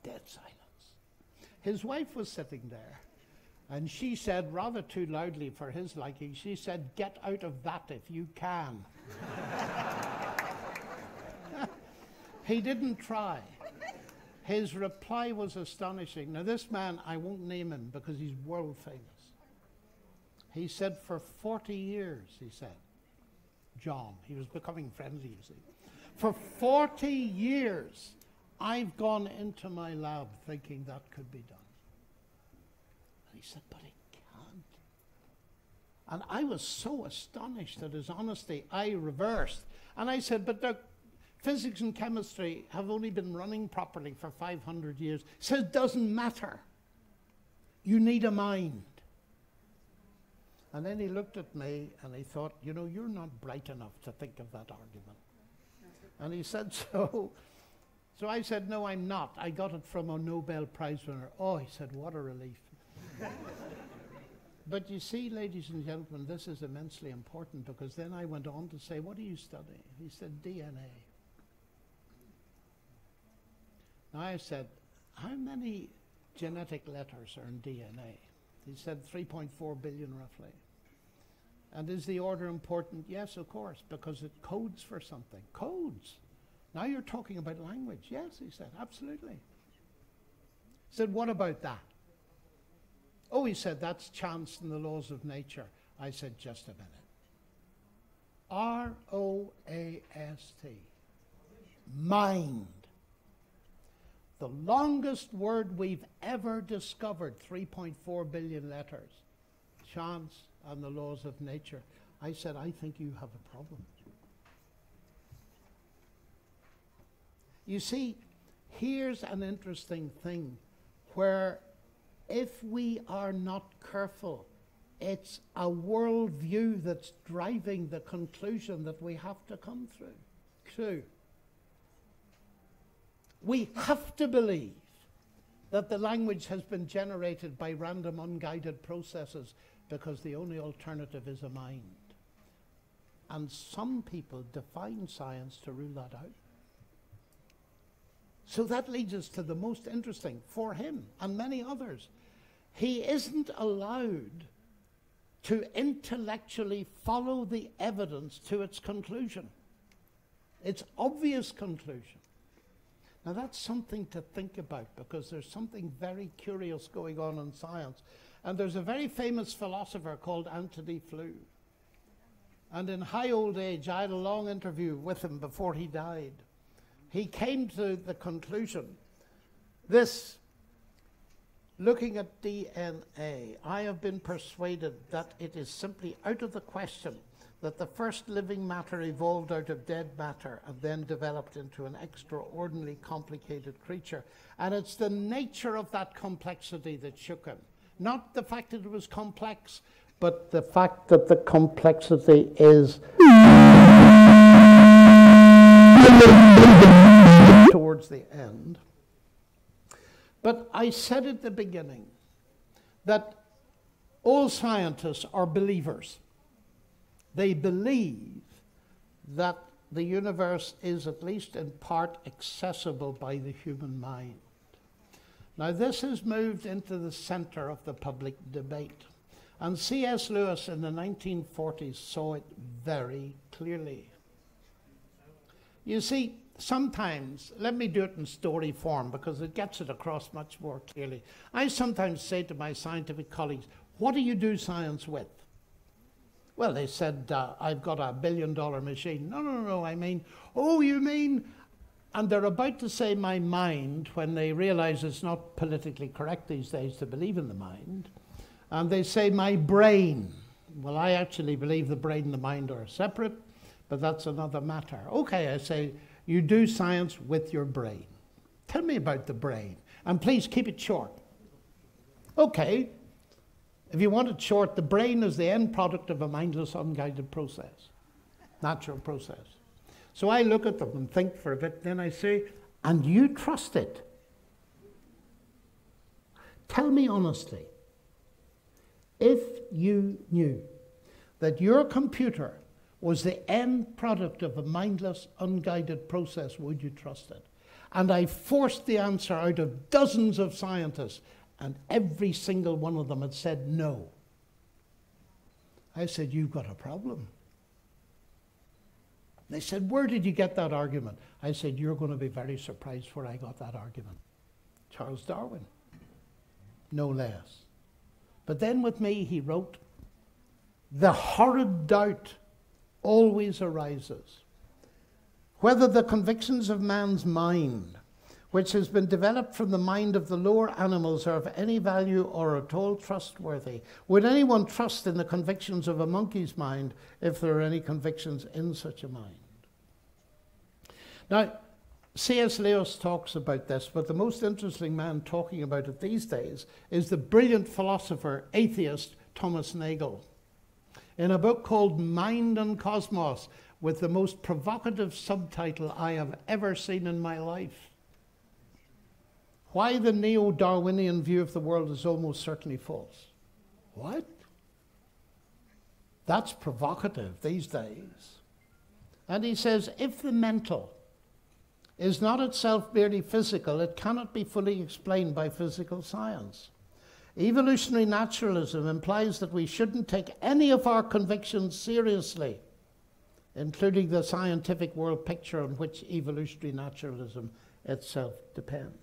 Dead silence. His wife was sitting there, and she said, rather too loudly for his liking, she said, get out of that if you can. He didn't try. His reply was astonishing. Now this man, I won't name him because he's world famous. He said for 40 years, he said, John, he was becoming friendly, you see. For 40 years, I've gone into my lab thinking that could be done. And he said, but it can't. And I was so astonished at his honesty, I reversed. And I said, but look, physics and chemistry have only been running properly for 500 years. He said, it doesn't matter. You need a mind. And then he looked at me and he thought, you know, you're not bright enough to think of that argument. And he said, so I said, no, I'm not. I got it from a Nobel Prize winner. Oh, he said, what a relief. But you see, ladies and gentlemen, this is immensely important because then I went on to say, what do you study? He said, DNA. Now I said, how many genetic letters are in DNA? He said 3.4 billion roughly. And is the order important? Yes, of course, because it codes for something. Codes. Now you're talking about language. Yes, he said, absolutely. He said, what about that? Oh, he said, that's chance and the laws of nature. I said, just a minute. R-O-A-S-T. Mind. The longest word we've ever discovered, 3.4 billion letters. Chance and the laws of nature. I said, I think you have a problem. You see, here's an interesting thing where if we are not careful, it's a worldview that's driving the conclusion that we have to come through. We have to believe that the language has been generated by random, unguided processes because the only alternative is a mind. And some people define science to rule that out. So that leads us to the most interesting for him and many others. He isn't allowed to intellectually follow the evidence to its conclusion, its obvious conclusion. Now that's something to think about because there's something very curious going on in science. And there's a very famous philosopher called Antony Flew. And in high old age, I had a long interview with him before he died. He came to the conclusion, looking at DNA, I have been persuaded that it is simply out of the question that the first living matter evolved out of dead matter and then developed into an extraordinarily complicated creature. And it's the nature of that complexity that shook him. Not the fact that it was complex, but the fact that the complexity is towards the end. But I said at the beginning that all scientists are believers. They believe that the universe is at least in part accessible by the human mind. Now this has moved into the center of the public debate. And C.S. Lewis in the 1940s saw it very clearly. You see, sometimes, let me do it in story form because it gets it across much more clearly. I sometimes say to my scientific colleagues, what do you do science with? Well, they said, I've got a $1 billion machine. No, I mean, oh, you mean? And they're about to say my mind when they realize it's not politically correct these days to believe in the mind. And they say my brain. Well, I actually believe the brain and the mind are separate, but that's another matter. Okay, I say, you do science with your brain. Tell me about the brain. And please keep it short. Okay, if you want it short, the brain is the end product of a mindless, unguided process, natural process. So I look at them and think for a bit, then I say, and you trust it? Tell me honestly, if you knew that your computer was the end product of a mindless, unguided process, would you trust it? And I forced the answer out of dozens of scientists, and every single one of them had said no. I said, you've got a problem. They said, where did you get that argument? I said, you're going to be very surprised where I got that argument. Charles Darwin, no less. But then with me, he wrote, the horrid doubt always arises whether the convictions of man's mind, which has been developed from the mind of the lower animals, are of any value or at all trustworthy. Would anyone trust in the convictions of a monkey's mind if there are any convictions in such a mind? Now, C.S. Lewis talks about this, but the most interesting man talking about it these days is the brilliant philosopher, atheist, Thomas Nagel. In a book called Mind and Cosmos, with the most provocative subtitle I have ever seen in my life. Why the neo-Darwinian view of the world is almost certainly false. What? That's provocative these days. And he says, if the mental is not itself merely physical, it cannot be fully explained by physical science. Evolutionary naturalism implies that we shouldn't take any of our convictions seriously, including the scientific world picture on which evolutionary naturalism itself depends.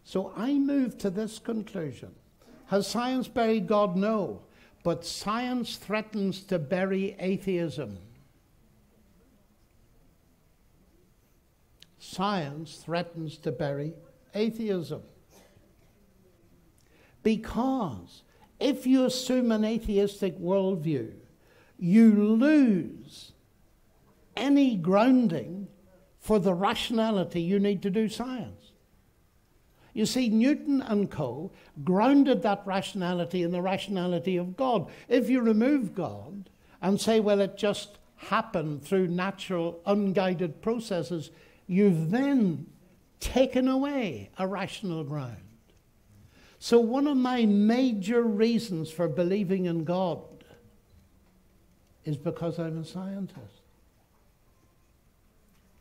So I move to this conclusion. Has science buried God? No. But science threatens to bury atheism. Science threatens to bury atheism. Because if you assume an atheistic worldview, you lose any grounding for the rationality you need to do science. You see, Newton and co. grounded that rationality in the rationality of God. If you remove God and say, well, it just happened through natural, unguided processes, you've then taken away a rational ground. So one of my major reasons for believing in God is because I'm a scientist.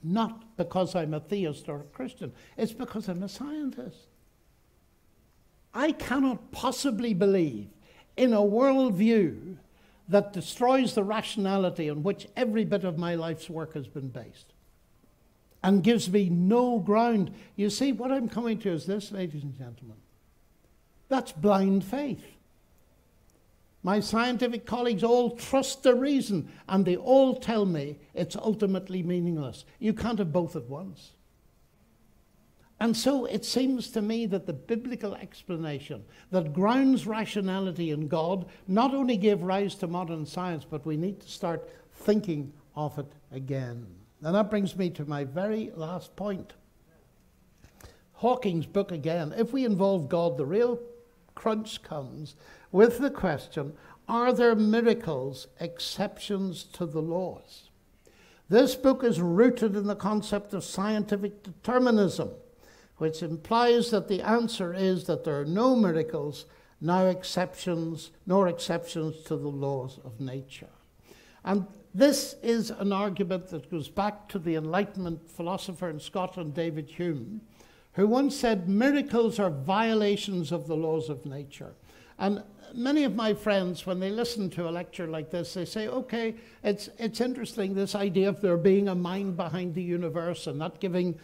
Not because I'm a theist or a Christian. It's because I'm a scientist. I cannot possibly believe in a worldview that destroys the rationality on which every bit of my life's work has been based and gives me no ground. You see, what I'm coming to is this, ladies and gentlemen. That's blind faith. My scientific colleagues all trust the reason, and they all tell me it's ultimately meaningless. You can't have both at once. And so it seems to me that the biblical explanation that grounds rationality in God not only gave rise to modern science, but we need to start thinking of it again. And that brings me to my very last point. Hawking's book again. If we involve God, the real crunch comes with the question, are there miracles exceptions to the laws? This book is rooted in the concept of scientific determinism, which implies that the answer is that there are no miracles, nor exceptions to the laws of nature. And this is an argument that goes back to the Enlightenment philosopher in Scotland, David Hume, who once said miracles are violations of the laws of nature. And many of my friends, when they listen to a lecture like this, they say, okay, it's interesting, this idea of there being a mind behind the universe and not giving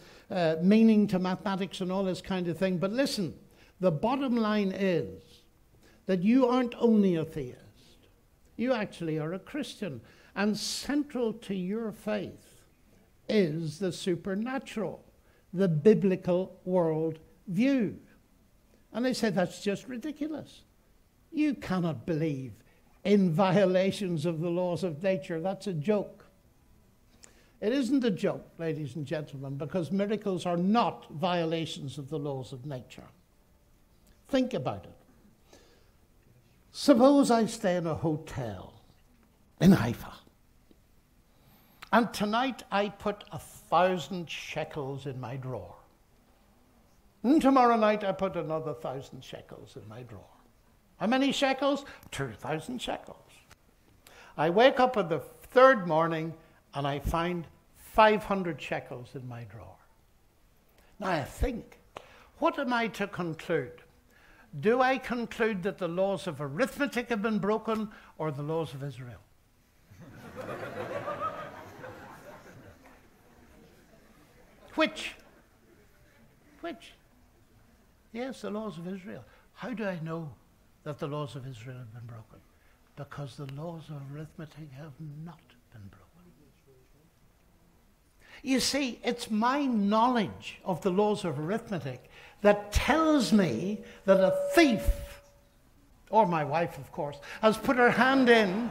meaning to mathematics and all this kind of thing. But listen, the bottom line is that you aren't only a theist. You actually are a Christian. And central to your faith is the supernatural, the biblical world view. And they say that's just ridiculous. You cannot believe in violations of the laws of nature. That's a joke. It isn't a joke, ladies and gentlemen, because miracles are not violations of the laws of nature. Think about it. Suppose I stay in a hotel in Haifa, and tonight I put 1,000 shekels in my drawer. And tomorrow night I put another 1,000 shekels in my drawer. How many shekels? 2,000 shekels. I wake up on the third morning and I find 500 shekels in my drawer. Now I think, what am I to conclude? Do I conclude that the laws of arithmetic have been broken or the laws of Israel? Which? Yes, the laws of Israel. How do I know that the laws of Israel have been broken? Because the laws of arithmetic have not been broken. You see, it's my knowledge of the laws of arithmetic that tells me that a thief, or my wife, of course, has put her hand in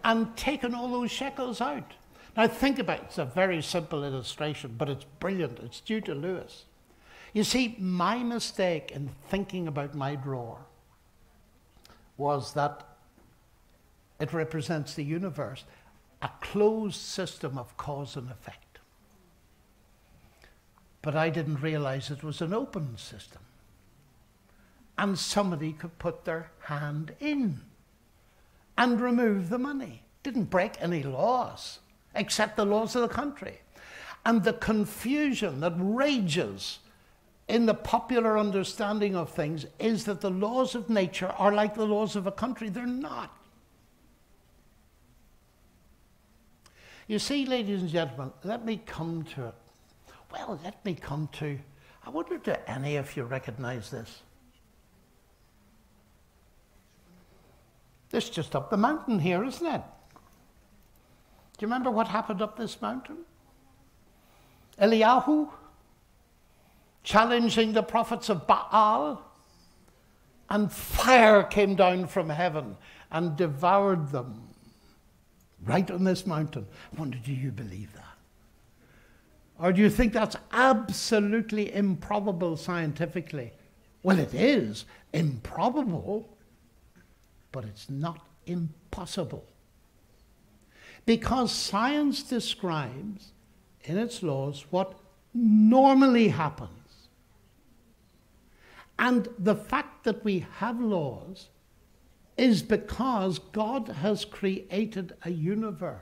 and taken all those shekels out. Now think about it. It's a very simple illustration, but it's brilliant. It's due to Lewis. You see, my mistake in thinking about my drawer was that it represents the universe, a closed system of cause and effect. But I didn't realize it was an open system. And somebody could put their hand in and remove the money. Didn't break any laws, except the laws of the country. And the confusion that rages in the popular understanding of things is that the laws of nature are like the laws of a country. They're not. You see, ladies and gentlemen, let me come to it. Well, let me come to, I wonder do any of you recognize this? This is just up the mountain here, isn't it? Do you remember what happened up this mountain? Eliyahu challenging the prophets of Baal, and fire came down from heaven and devoured them right on this mountain. I wonder, do you believe that? Or do you think that's absolutely improbable scientifically? Well, it is improbable, but it's not impossible. Because science describes in its laws what normally happens. And the fact that we have laws is because God has created a universe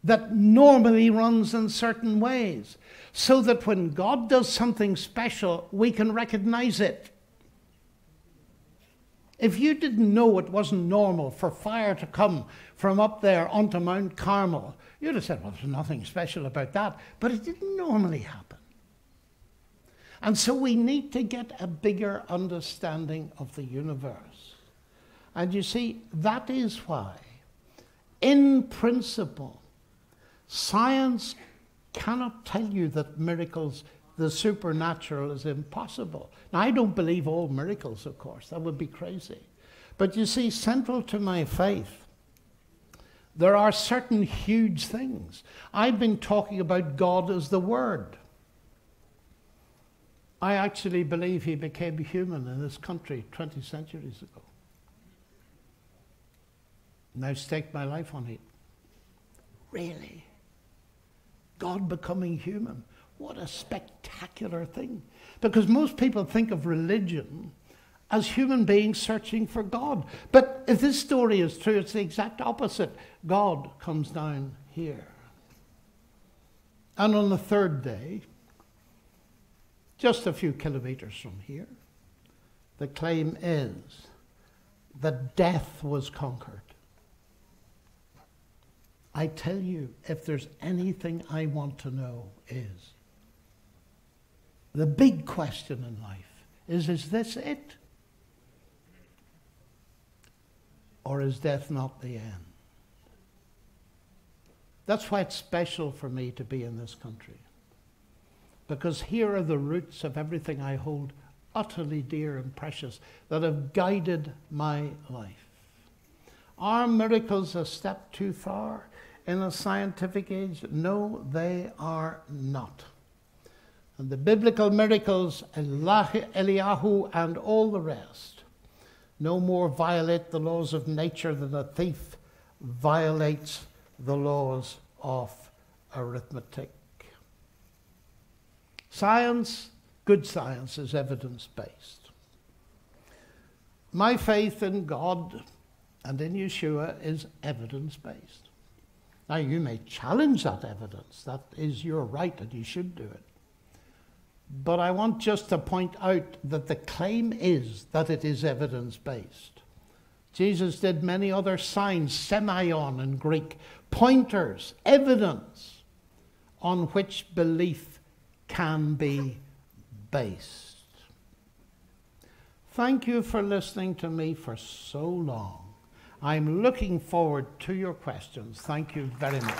that normally runs in certain ways, so that when God does something special, we can recognize it. If you didn't know it wasn't normal for fire to come from up there onto Mount Carmel, you'd have said, well, there's nothing special about that. But it didn't normally happen. And so we need to get a bigger understanding of the universe. And you see, that is why, in principle, science cannot tell you that miracles, the supernatural, is impossible. Now, I don't believe all miracles, of course. That would be crazy. But you see, central to my faith, there are certain huge things. I've been talking about God as the Word. I actually believe he became human in this country 20 centuries ago. Now stake my life on it. Really? God becoming human? What a spectacular thing. Because most people think of religion as human beings searching for God. But if this story is true, it's the exact opposite. God comes down here. And on the third day, just a few kilometers from here, the claim is that death was conquered. I tell you, if there's anything I want to know, is the big question in life is this it? Or is death not the end? That's why it's special for me to be in this country. Because here are the roots of everything I hold utterly dear and precious that have guided my life. Are miracles a step too far in a scientific age? No, they are not. And the biblical miracles, Eliyahu and all the rest, no more violate the laws of nature than a thief violates the laws of arithmetic. Science, good science, is evidence-based. My faith in God and in Yeshua is evidence-based. Now, you may challenge that evidence. That is your right, and you should do it. But I want just to point out that the claim is that it is evidence-based. Jesus did many other signs, semeion in Greek, pointers, evidence on which belief can be based. Thank you for listening to me for so long. I'm looking forward to your questions. Thank you very much.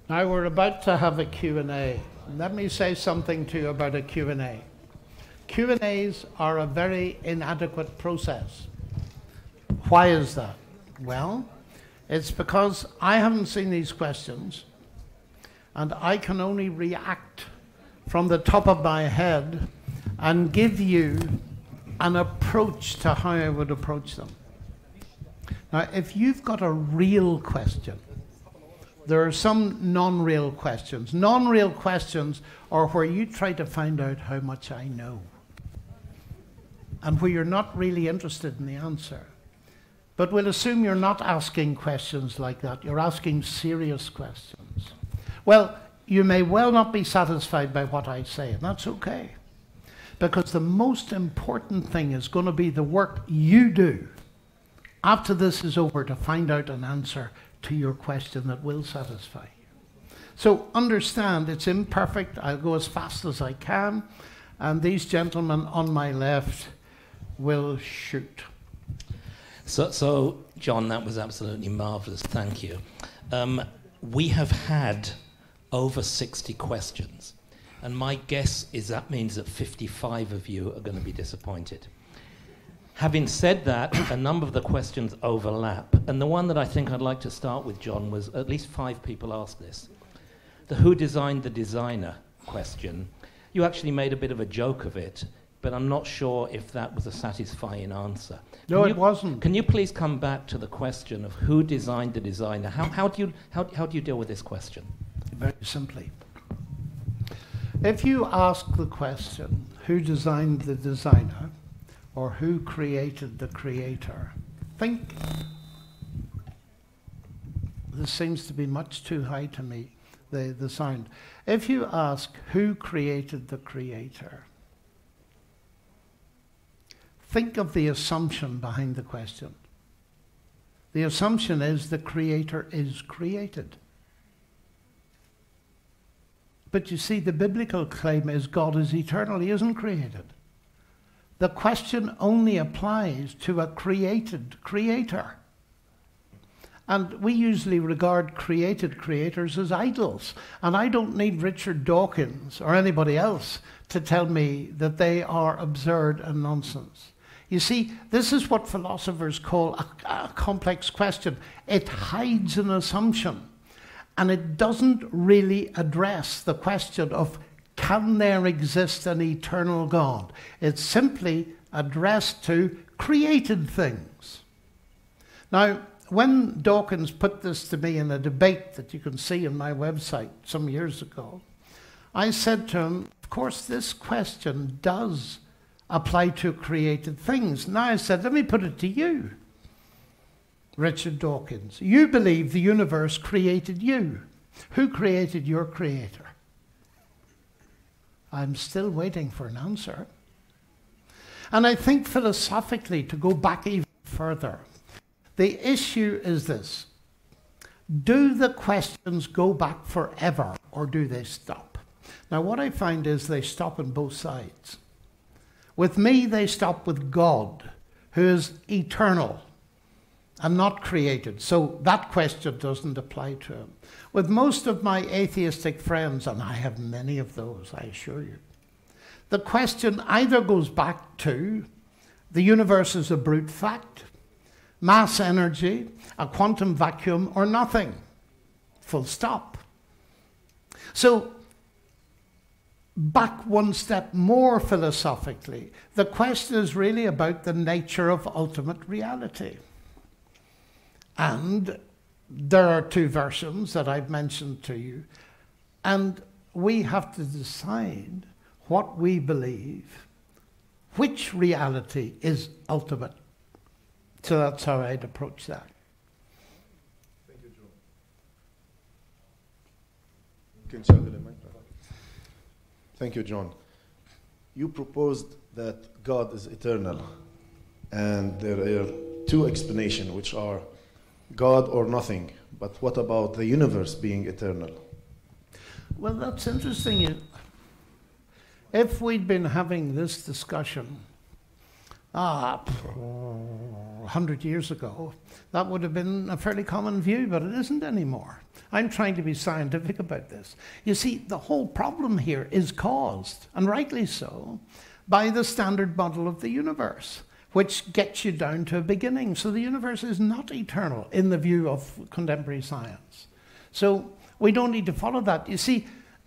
Now we're about to have a Q&A. Let me say something to you about a Q&A. Q&As are a very inadequate process. Why is that? Well, it's because I haven't seen these questions, and I can only react from the top of my head and give you an approach to how I would approach them. Now, if you've got a real question, there are some non-real questions. Non-real questions are where you try to find out how much I know, and where you're not really interested in the answer. But we'll assume you're not asking questions like that. You're asking serious questions. Well, you may well not be satisfied by what I say, and that's okay. Because the most important thing is going to be the work you do after this is over to find out an answer to your question that will satisfy you. So understand, it's imperfect. I'll go as fast as I can, and these gentlemen on my left will shoot. So John, that was absolutely marvelous. Thank you. We have had over 60 questions, and my guess is that means that 55 of you are going to be disappointed. Having said that, a number of the questions overlap, and the one that I think I'd like to start with, John, was at least 5 people asked this. The who designed the designer question, you actually made a bit of a joke of it, but I'm not sure if that was a satisfying answer. No, it wasn't. Can you please come back to the question of who designed the designer? How do you deal with this question? Very simply. If you ask the question, who designed the designer, or who created the creator, think, this seems to be much too high to me, the sound. If you ask who created the creator, think of the assumption behind the question. The assumption is the Creator is created. But you see, the biblical claim is God is eternal. He isn't created. The question only applies to a created creator. And we usually regard created creators as idols. And I don't need Richard Dawkins or anybody else to tell me that they are absurd and nonsense. You see, this is what philosophers call a complex question. It hides an assumption. And it doesn't really address the question of, can there exist an eternal God? It's simply addressed to created things. Now, when Dawkins put this to me in a debate that you can see on my website some years ago, I said to him, of course, this question does apply to created things. Now I said, let me put it to you, Richard Dawkins. You believe the universe created you. Who created your creator? I'm still waiting for an answer. And I think philosophically, to go back even further, the issue is this. Do the questions go back forever, or do they stop? Now, what I find is they stop on both sides. With me, they stop with God, who is eternal and not created. So that question doesn't apply to him. With most of my atheistic friends, and I have many of those, I assure you, the question either goes back to the universe is a brute fact, mass energy, a quantum vacuum, or nothing. Full stop. So, back one step more philosophically, the question is really about the nature of ultimate reality. And there are two versions that I've mentioned to you, and we have to decide what we believe, which reality is ultimate. So that's how I'd approach that. Thank you, John. Can you turn the microphone? Thank you, John. You proposed that God is eternal, and there are two explanations, which are God or nothing. But what about the universe being eternal? Well, that's interesting. If we'd been having this discussion 100 years ago, that would have been a fairly common view, but it isn't anymore. I'm trying to be scientific about this. You see, the whole problem here is caused, and rightly so, by the standard model of the universe, which gets you down to a beginning. So the universe is not eternal in the view of contemporary science. So we don't need to follow that. You see,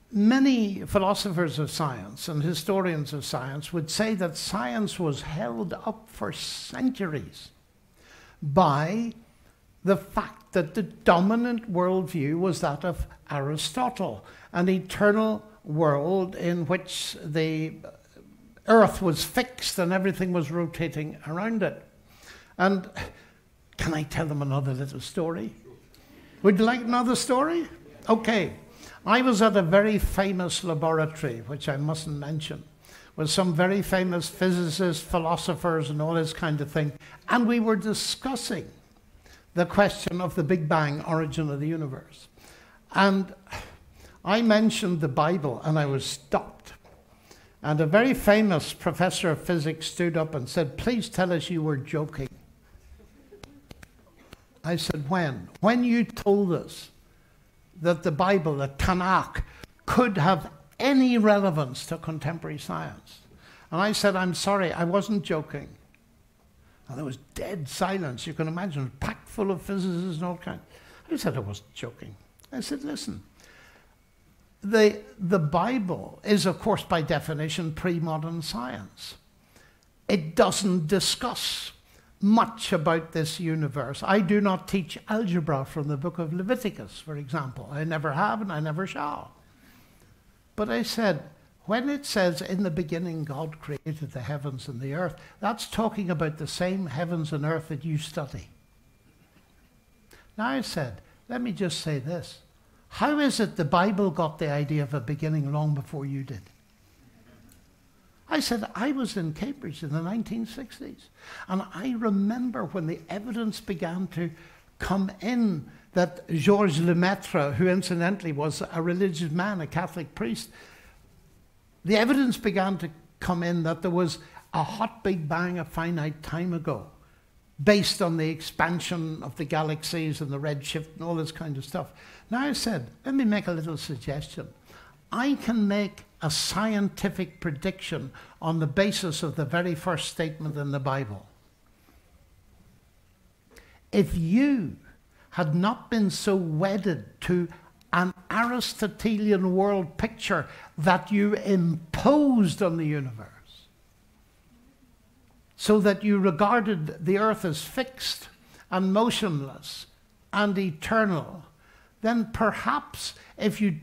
many philosophers of science and historians of science would say that science was held up for centuries by the fact that the dominant worldview was that of Aristotle, an eternal world in which the Earth was fixed and everything was rotating around it. And can I tell them another little story? Would you like another story? Okay. I was at a very famous laboratory, which I mustn't mention, with some very famous physicists, philosophers, and all this kind of thing. And we were discussing the question of the Big Bang, origin of the universe. And I mentioned the Bible, and I was stopped. And a very famous professor of physics stood up and said, "Please tell us you were joking." I said, "When?" "When you told us that the Bible, the Tanakh, could have any relevance to contemporary science." And I said, "I'm sorry, I wasn't joking." And there was dead silence. You can imagine, it was packed full of physicists and all kinds. I said I wasn't joking. I said, "Listen, the Bible is, of course, by definition, pre-modern science. It doesn't discuss much about this universe. I do not teach algebra from the book of Leviticus, for example. I never have and I never shall. But I said, when it says, in the beginning God created the heavens and the earth, that's talking about the same heavens and earth that you study. Now I said, let me just say this. How is it the Bible got the idea of a beginning long before you did? I said, I was in Cambridge in the 1960s, and I remember when the evidence began to come in that Georges Lemaitre, who incidentally was a religious man, a Catholic priest, the evidence began to come in that there was a hot big bang a finite time ago, based on the expansion of the galaxies and the redshift and all this kind of stuff. Now I said, let me make a little suggestion. I can make a scientific prediction on the basis of the very first statement in the Bible. If you had not been so wedded to an Aristotelian world picture that you imposed on the universe, so that you regarded the earth as fixed and motionless and eternal, then perhaps if you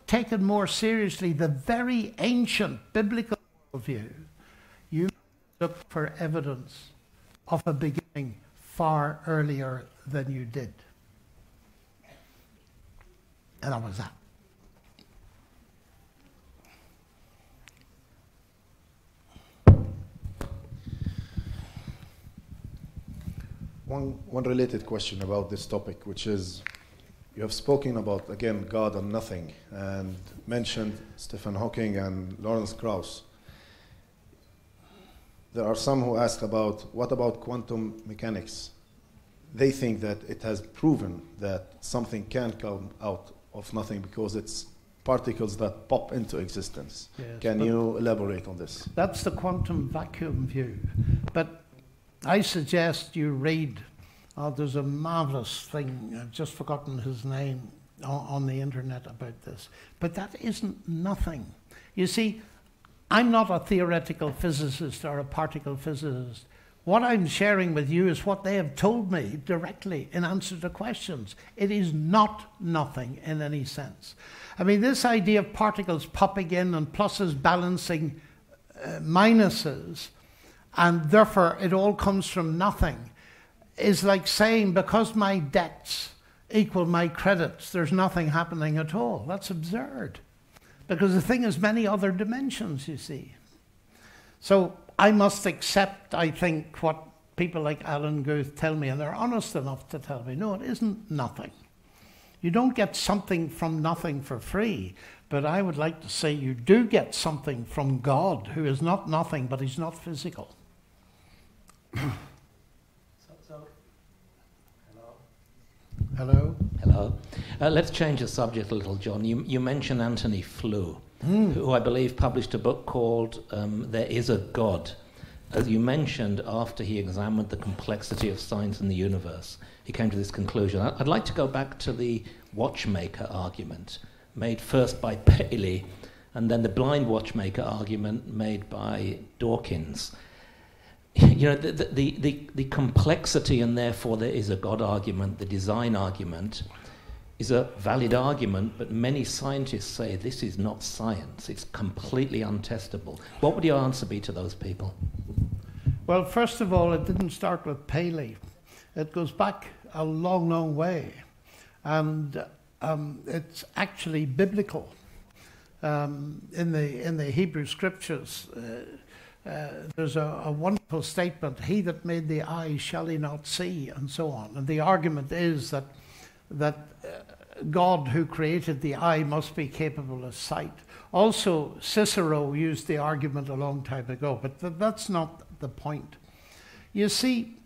taken more seriously the very ancient biblical worldview, you look for evidence of a beginning far earlier than you did. And that was that. One related question about this topic, which is, you have spoken about, again, God and nothing, and mentioned Stephen Hawking and Lawrence Krauss. There are some who ask about, what about quantum mechanics? They think that it has proven that something can come out of nothing because it's particles that pop into existence. Yes, can you elaborate on this? That's the quantum vacuum view. But I suggest you read, there's a marvelous thing, I've just forgotten his name, on the internet about this. But that isn't nothing. You see, I'm not a theoretical physicist or a particle physicist. What I'm sharing with you is what they have told me directly in answer to questions. It is not nothing in any sense. I mean, this idea of particles popping in and pluses balancing minuses, and therefore it all comes from nothing, is like saying because my debts equal my credits, there's nothing happening at all. That's absurd. Because the thing has many other dimensions, you see. So I must accept, I think, what people like Alan Guth tell me, and they're honest enough to tell me, no, it isn't nothing. You don't get something from nothing for free, but I would like to say you do get something from God, who is not nothing, but he's not physical. Hello? Hello. Let's change the subject a little, John. You mentioned Anthony Flew, who I believe published a book called There Is a God. As you mentioned, after he examined the complexity of science and the universe, he came to this conclusion. I'd like to go back to the watchmaker argument, made first by Paley, and then the blind watchmaker argument made by Dawkins. You know, the complexity and therefore there is a God argument, the design argument, is a valid argument, but many scientists say this is not science, it's completely untestable. What would your answer be to those people? Well, first of all, it didn't start with Paley. It goes back a long, long way. And it's actually biblical. In the Hebrew scriptures, there's a wonderful statement, he that made the eye shall he not see, and so on. And the argument is that God who created the eye must be capable of sight. Also, Cicero used the argument a long time ago, but that's not the point. You see,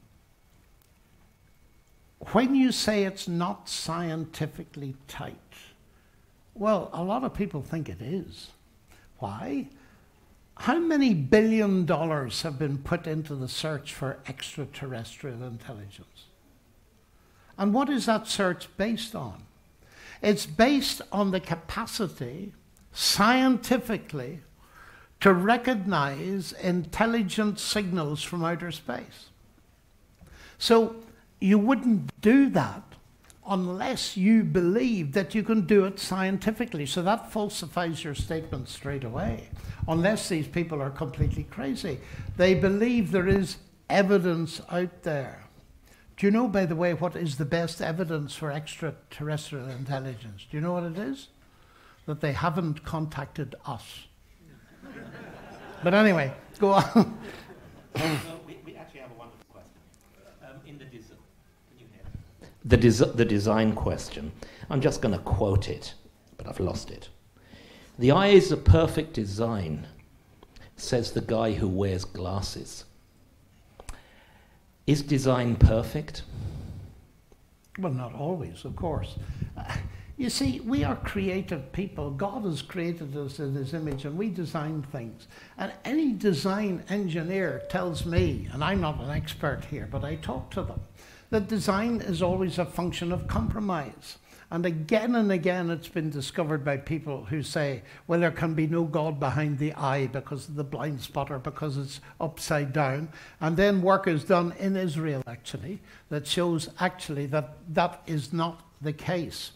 when you say it's not scientifically tight, well, a lot of people think it is. Why? How many $1 billion have been put into the search for extraterrestrial intelligence? And what is that search based on? It's based on the capacity, scientifically, to recognize intelligent signals from outer space. So you wouldn't do that unless you believe that you can do it scientifically. So that falsifies your statement straight away, unless these people are completely crazy. They believe there is evidence out there. Do you know, by the way, what is the best evidence for extraterrestrial intelligence? Do you know what it is? That they haven't contacted us. But anyway, go on. We actually have a wonderful question. In the design, can you hear? the design question. I'm just going to quote it, but I've lost it. "The eye is a perfect design," says the guy who wears glasses. Is design perfect? Well, not always, of course. You see, we are creative people. God has created us in his image, and we design things. And any design engineer tells me, and I'm not an expert here, but I talk to them, that design is always a function of compromise. And again, it's been discovered by people who say, well, there can be no God behind the eye because of the blind spot or because it's upside down. And then work is done in Israel, actually, that shows actually that that is not the case.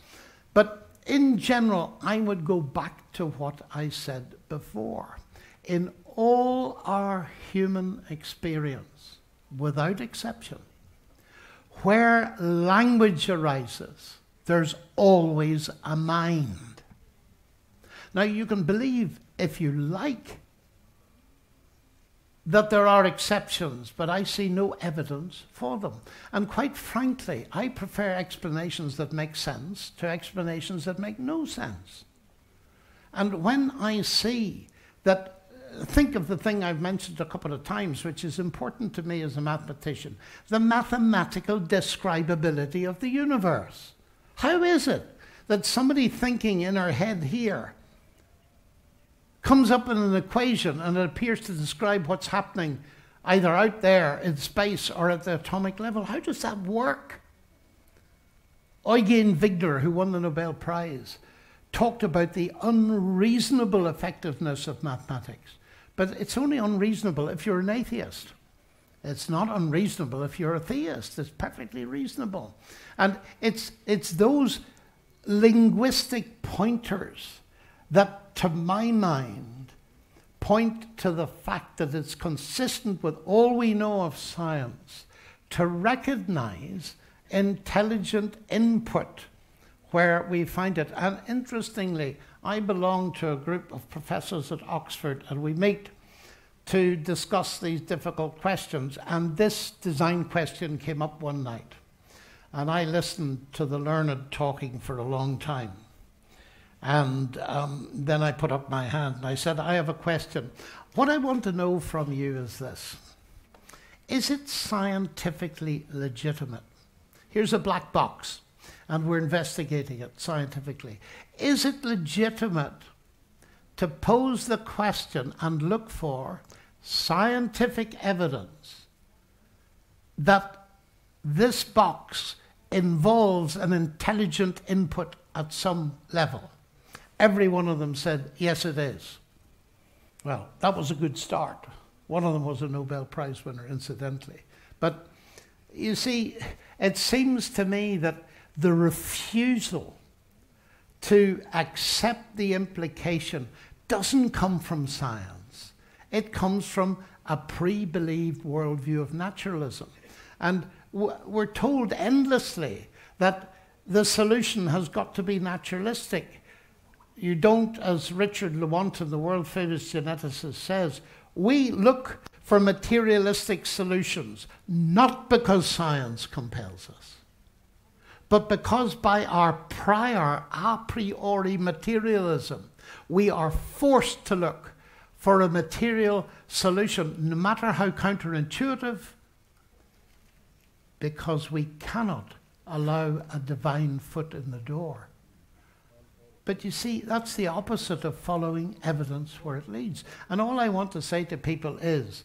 But in general, I would go back to what I said before. In all our human experience, without exception, where language arises, there's always a mind. Now, you can believe, if you like, that there are exceptions, but I see no evidence for them. And quite frankly, I prefer explanations that make sense to explanations that make no sense. And when I see that, think of the thing I've mentioned a couple of times, which is important to me as a mathematician, the mathematical describability of the universe. How is it that somebody thinking in her head here comes up with an equation and it appears to describe what's happening either out there in space or at the atomic level? How does that work? Eugen Wigner, who won the Nobel Prize, talked about the unreasonable effectiveness of mathematics. But it's only unreasonable if you're an atheist. It's not unreasonable if you're a theist. It's perfectly reasonable. And it's those linguistic pointers that, to my mind, point to the fact that it's consistent with all we know of science to recognize intelligent input where we find it. And interestingly, I belong to a group of professors at Oxford, and we meet to discuss these difficult questions. And this design question came up one night. And I listened to the learned talking for a long time. And then I put up my hand and I said, I have a question. What I want to know from you is this. Is it scientifically legitimate? Here's a black box, and we're investigating it scientifically. Is it legitimate to pose the question and look for scientific evidence that this box involves an intelligent input at some level? Every one of them said, yes, it is. Well, that was a good start. One of them was a Nobel Prize winner, incidentally. But you see, it seems to me that the refusal to accept the implication doesn't come from science. It comes from a pre-believed worldview of naturalism. And we're told endlessly that the solution has got to be naturalistic. You don't, as Richard Lewontin, the world-famous geneticist, says, we look for materialistic solutions, not because science compels us, but because by our prior a priori materialism, we are forced to look for a material solution, no matter how counterintuitive, because we cannot allow a divine foot in the door. But you see, that's the opposite of following evidence where it leads. And all I want to say to people is,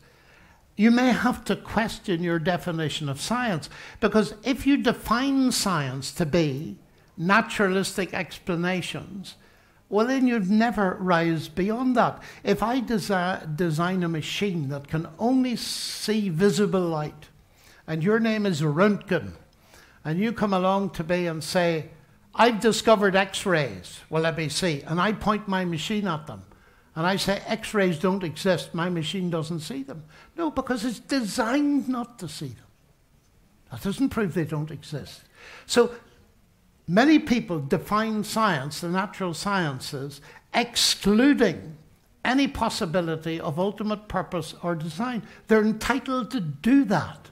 you may have to question your definition of science, because if you define science to be naturalistic explanations, well, then you'd never rise beyond that. If I design a machine that can only see visible light, and your name is Röntgen, and you come along to me and say, I've discovered X-rays. Well, let me see. And I point my machine at them. And I say, X-rays don't exist. My machine doesn't see them. No, because it's designed not to see them. That doesn't prove they don't exist. So many people define science, the natural sciences, excluding any possibility of ultimate purpose or design. They're entitled to do that.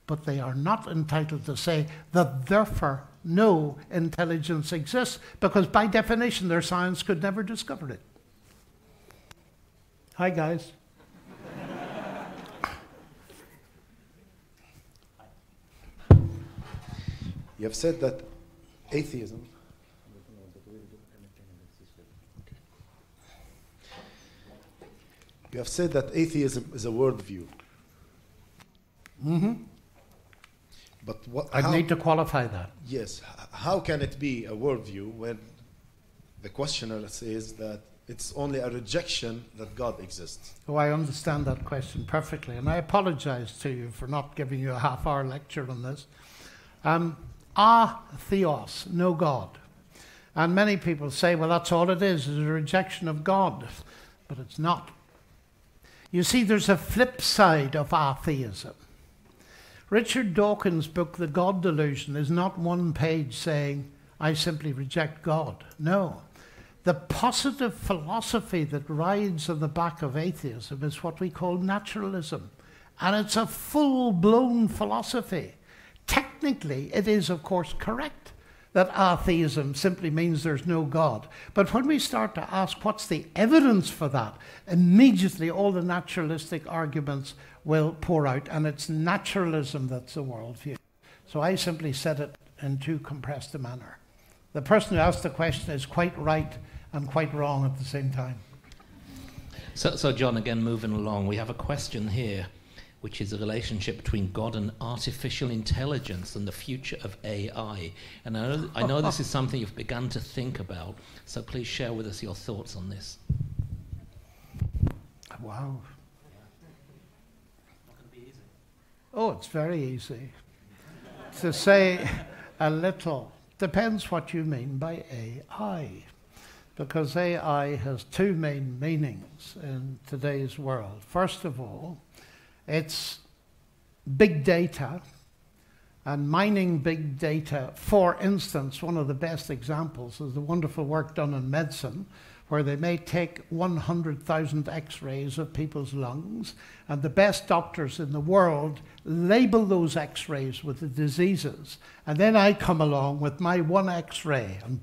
but they are not entitled to say that therefore no intelligence exists, because by definition their science could never discover it. Hi, guys. You have said that atheism You have said that atheism is a worldview. Mm-hmm. But I'd need to qualify that. Yes. How can it be a worldview when the questioner says that it's only a rejection that God exists? Oh, I understand that question perfectly, and I apologize to you for not giving you a half-hour lecture on this. Theos, no God. And many people say, well, that's all it is a rejection of God. But it's not. You see, there's a flip side of atheism. Richard Dawkins' book, The God Delusion, is not one page saying, I simply reject God. No. The positive philosophy that rides on the back of atheism is what we call naturalism. And it's a full-blown philosophy. Technically, it is, of course, correct that atheism simply means there's no God. But when we start to ask what's the evidence for that, immediately all the naturalistic arguments will pour out, and it's naturalism that's the worldview. So I simply said it in too compressed a manner. The person who asked the question is quite right and quite wrong at the same time. So John, again, moving along, we have a question here, which is a relationship between God and artificial intelligence and the future of AI. And I know this is something you've begun to think about, so please share with us your thoughts on this. Wow. Oh, it's very easy. To say a little. Depends what you mean by AI. Because AI has two main meanings in today's world. First of all, it's big data and mining big data. For instance, one of the best examples is the wonderful work done in medicine, where they may take 100,000 x-rays of people's lungs, and the best doctors in the world label those x-rays with the diseases. And then I come along with my one x-ray, and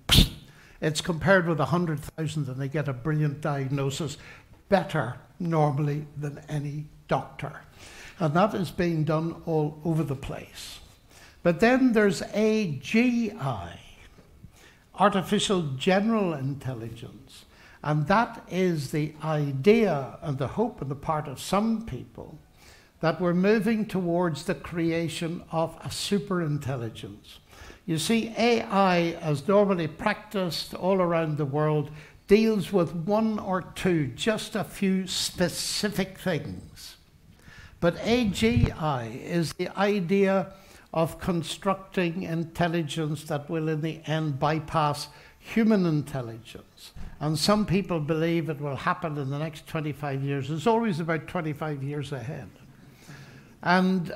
it's compared with 100,000, and they get a brilliant diagnosis, better normally than any doctor. And that is being done all over the place. But then there's AGI, artificial general intelligence. And that is the idea and the hope on the part of some people that we're moving towards the creation of a superintelligence. You see, AI, as normally practiced all around the world, deals with one or two, just a few specific things. But AGI is the idea of constructing intelligence that will in the end bypass human intelligence. And some people believe it will happen in the next 25 years. It's always about 25 years ahead. And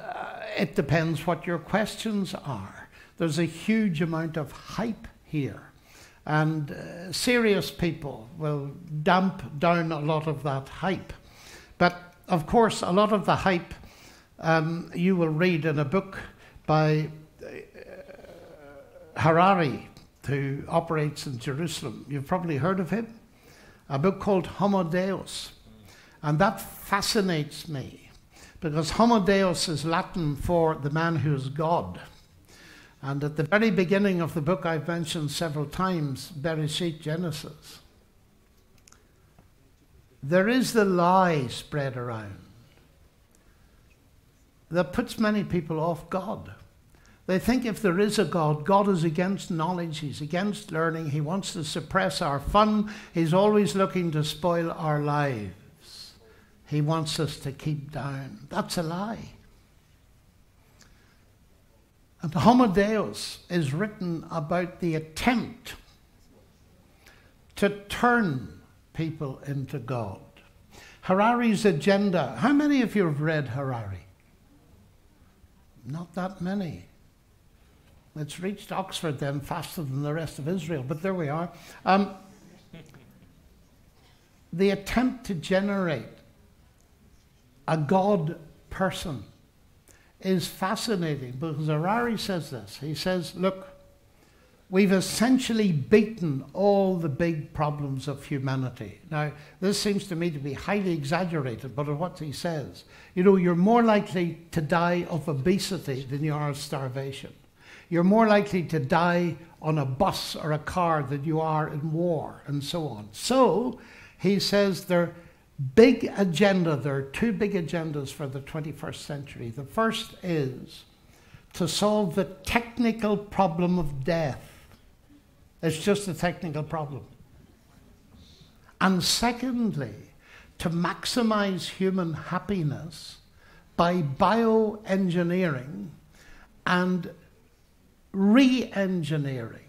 it depends what your questions are. There's a huge amount of hype here. And serious people will damp down a lot of that hype. But of course, a lot of the hype you will read in a book by Harari, who operates in Jerusalem. You've probably heard of him. A book called Homo Deus. And that fascinates me, because Homo Deus is Latin for the man who is God. And at the very beginning of the book, I've mentioned several times, Bereshit, Genesis. There is the lie spread around that puts many people off God. They think if there is a God, God is against knowledge, he's against learning, he wants to suppress our fun, he's always looking to spoil our lives. He wants us to keep down. That's a lie. And Homo Deus is written about the attempt to turn people into God. Harari's agenda. How many of you have read Harari? Not that many. It's reached Oxford then faster than the rest of Israel, but there we are. The attempt to generate a God person is fascinating because Harari says this. He says, look, we've essentially beaten all the big problems of humanity. Now, this seems to me to be highly exaggerated, but what he says, you know, you're more likely to die of obesity than you are of starvation. You're more likely to die on a bus or a car than you are in war, and so on. So, he says there are two big agendas for the 21st century. The first is to solve the technical problem of death. It's just a technical problem. And secondly, to maximize human happiness by bioengineering and re-engineering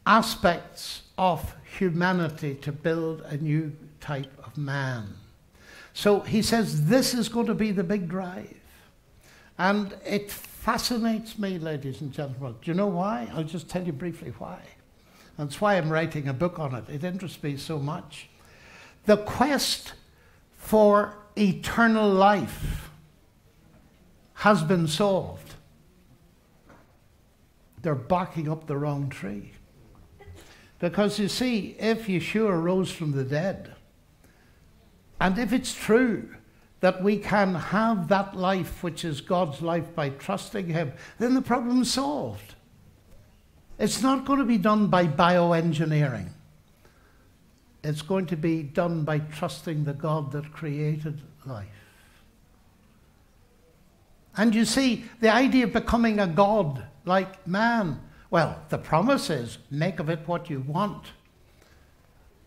aspects of humanity to build a new type of man. So he says this is going to be the big drive. And it fascinates me, ladies and gentlemen. Do you know why? I'll just tell you briefly why. That's why I'm writing a book on it. It interests me so much. The quest for eternal life has been solved. They're barking up the wrong tree. Because you see, if Yeshua rose from the dead, and if it's true that we can have that life which is God's life by trusting him, then the problem's solved. It's not going to be done by bioengineering. It's going to be done by trusting the God that created life. And you see, the idea of becoming a God like man, well, the promise is, make of it what you want,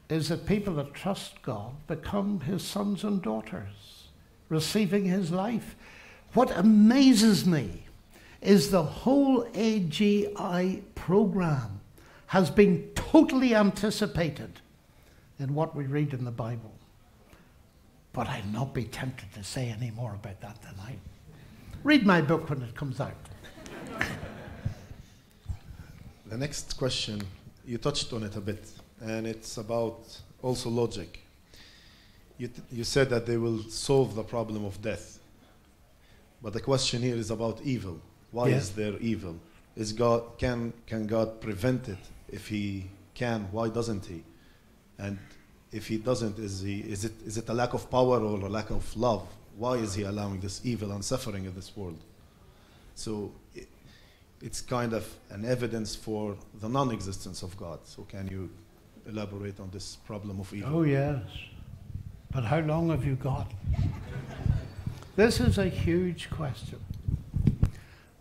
is that people that trust God become his sons and daughters, receiving his life. What amazes me is the whole AGI program has been totally anticipated in what we read in the Bible. But I'll not be tempted to say any more about that tonight. Read my book when it comes out. The next question, you touched on it a bit, and it's about also logic. You said that they will solve the problem of death. But the question here is about evil. Why is there evil? Is God, can God prevent it? If he can, why doesn't he? And if he doesn't, is it a lack of power or a lack of love? Why is he allowing this evil and suffering in this world? So it's kind of an evidence for the non-existence of God. So can you elaborate on this problem of evil? Oh, yes. But how long have you got? This is a huge question.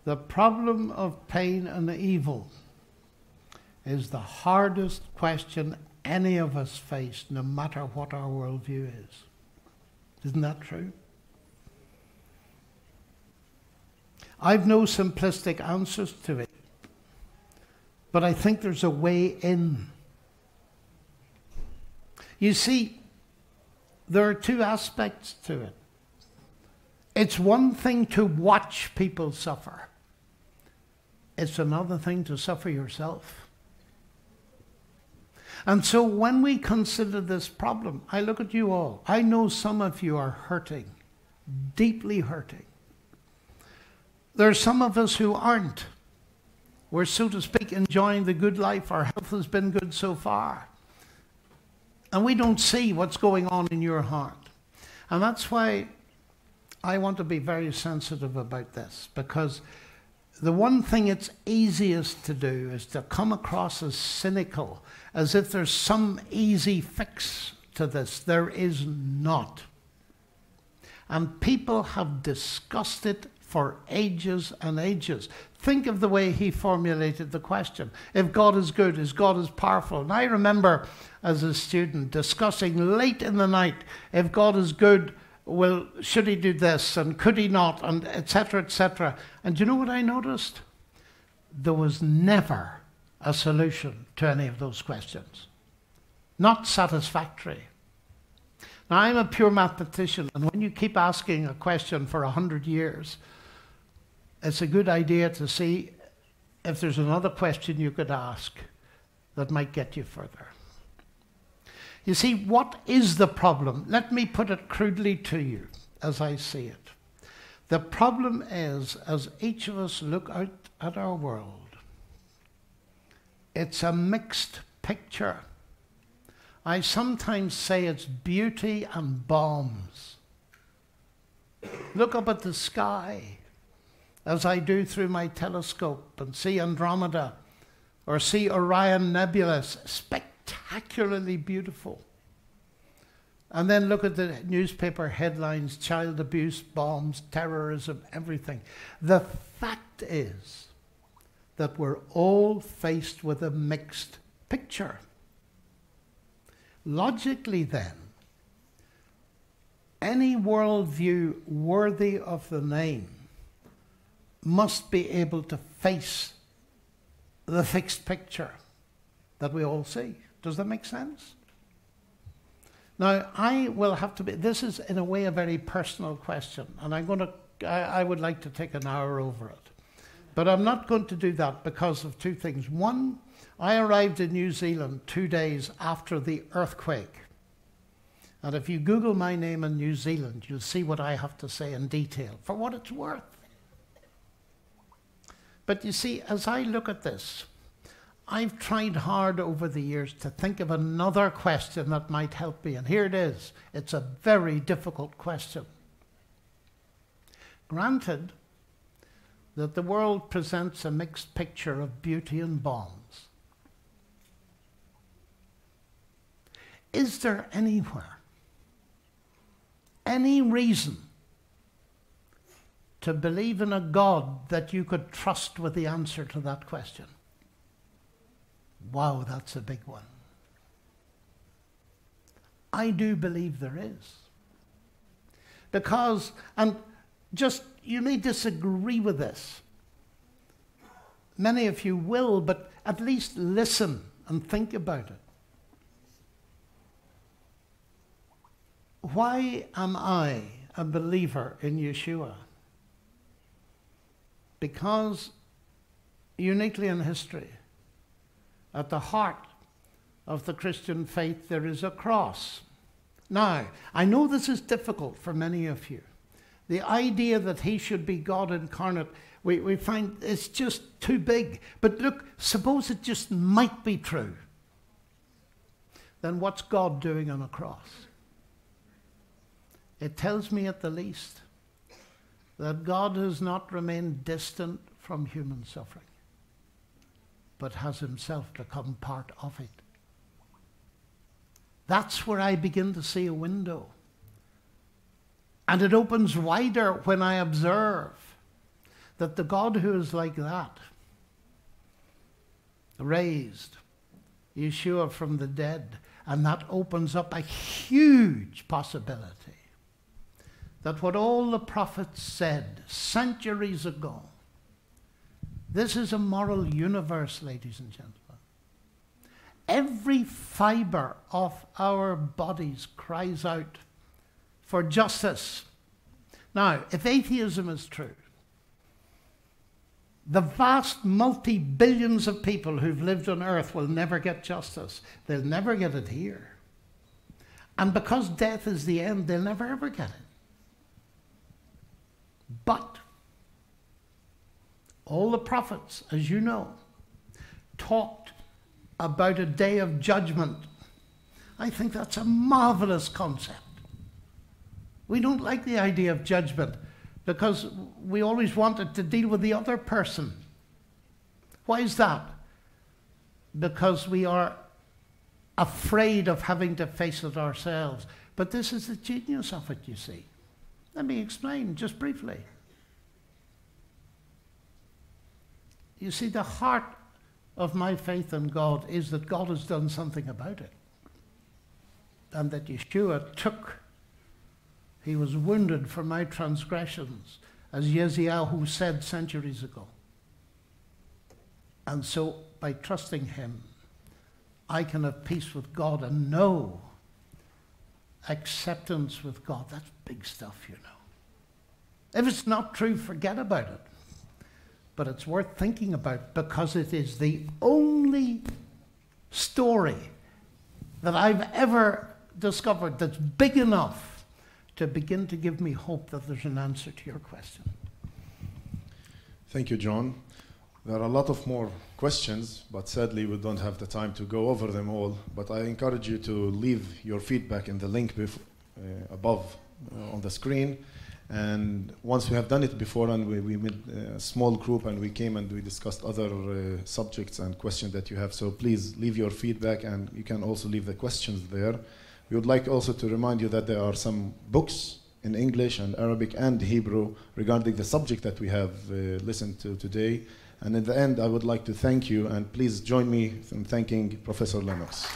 The problem of pain and evil is the hardest question any of us face, no matter what our worldview is. Isn't that true? I've no simplistic answers to it, but I think there's a way in. You see, there are two aspects to it. It's one thing to watch people suffer. It's another thing to suffer yourself. And so when we consider this problem, I look at you all. I know some of you are hurting, deeply hurting. There are some of us who aren't. We're, so to speak, enjoying the good life. Our health has been good so far. And we don't see what's going on in your heart. And that's why I want to be very sensitive about this, because the one thing it's easiest to do is to come across as cynical, as if there's some easy fix to this. There is not. And people have discussed it for ages and ages. Think of the way he formulated the question. If God is good, is God is powerful? And I remember as a student discussing late in the night, if God is good, well, should he do this and could he not, and etc., etc. And you know what I noticed? There was never a solution to any of those questions. Not satisfactory. Now, I'm a pure mathematician, and when you keep asking a question for 100 years, it's a good idea to see if there's another question you could ask that might get you further. You see, what is the problem? Let me put it crudely to you as I see it. The problem is, as each of us look out at our world, it's a mixed picture. I sometimes say it's beauty and bombs. Look up at the sky, as I do through my telescope, and see Andromeda, or see Orion Nebula, spectacularly beautiful. And then look at the newspaper headlines: child abuse, bombs, terrorism, everything. The fact is that we're all faced with a mixed picture. Logically then, any worldview worthy of the name must be able to face the fixed picture that we all see. Does that make sense? Now, I will have to be, this is in a way a very personal question, and I would like to take an hour over it. But I'm not going to do that because of two things. One, I arrived in New Zealand 2 days after the earthquake. And if you Google my name in New Zealand, you'll see what I have to say in detail, for what it's worth. But you see, as I look at this, I've tried hard over the years to think of another question that might help me, and here it is. It's a very difficult question. Granted that the world presents a mixed picture of beauty and bombs, is there anywhere any reason to believe in a God that you could trust with the answer to that question? Wow, that's a big one. I do believe there is. Because, and just, you may disagree with this. Many of you will, but at least listen and think about it. Why am I a believer in Yeshua? Because, uniquely in history, at the heart of the Christian faith, there is a cross. Now, I know this is difficult for many of you. The idea that he should be God incarnate, we find it's just too big. But look, suppose it just might be true. Then what's God doing on a cross? It tells me at the least that God has not remained distant from human suffering, but has himself become part of it. That's where I begin to see a window. And it opens wider when I observe that the God who is like that raised Yeshua from the dead, and that opens up a huge possibility that what all the prophets said centuries ago, this is a moral universe, ladies and gentlemen. Every fiber of our bodies cries out for justice. Now, if atheism is true, the vast multi-billions of people who've lived on earth will never get justice. They'll never get it here. And because death is the end, they'll never ever get it. But all the prophets, as you know, talked about a day of judgment. I think that's a marvelous concept. We don't like the idea of judgment because we always wanted to deal with the other person. Why is that? Because we are afraid of having to face it ourselves. But this is the genius of it, you see. Let me explain just briefly. You see, the heart of my faith in God is that God has done something about it. And that Yeshua he was wounded for my transgressions, as Yeshayahu said centuries ago. And so, by trusting him, I can have peace with God and know acceptance with God. That's big stuff, you know. If it's not true, forget about it. But it's worth thinking about because it is the only story that I've ever discovered that's big enough to begin to give me hope that there's an answer to your question. Thank you, John. There are a lot of more questions, but sadly we don't have the time to go over them all. But I encourage you to leave your feedback in the link above on the screen. And once we have done it before, and we made a small group and we came and we discussed other subjects and questions that you have. So please leave your feedback, and you can also leave the questions there. We would like also to remind you that there are some books in English and Arabic and Hebrew regarding the subject that we have listened to today. And in the end, I would like to thank you, and please join me in thanking Professor Lennox.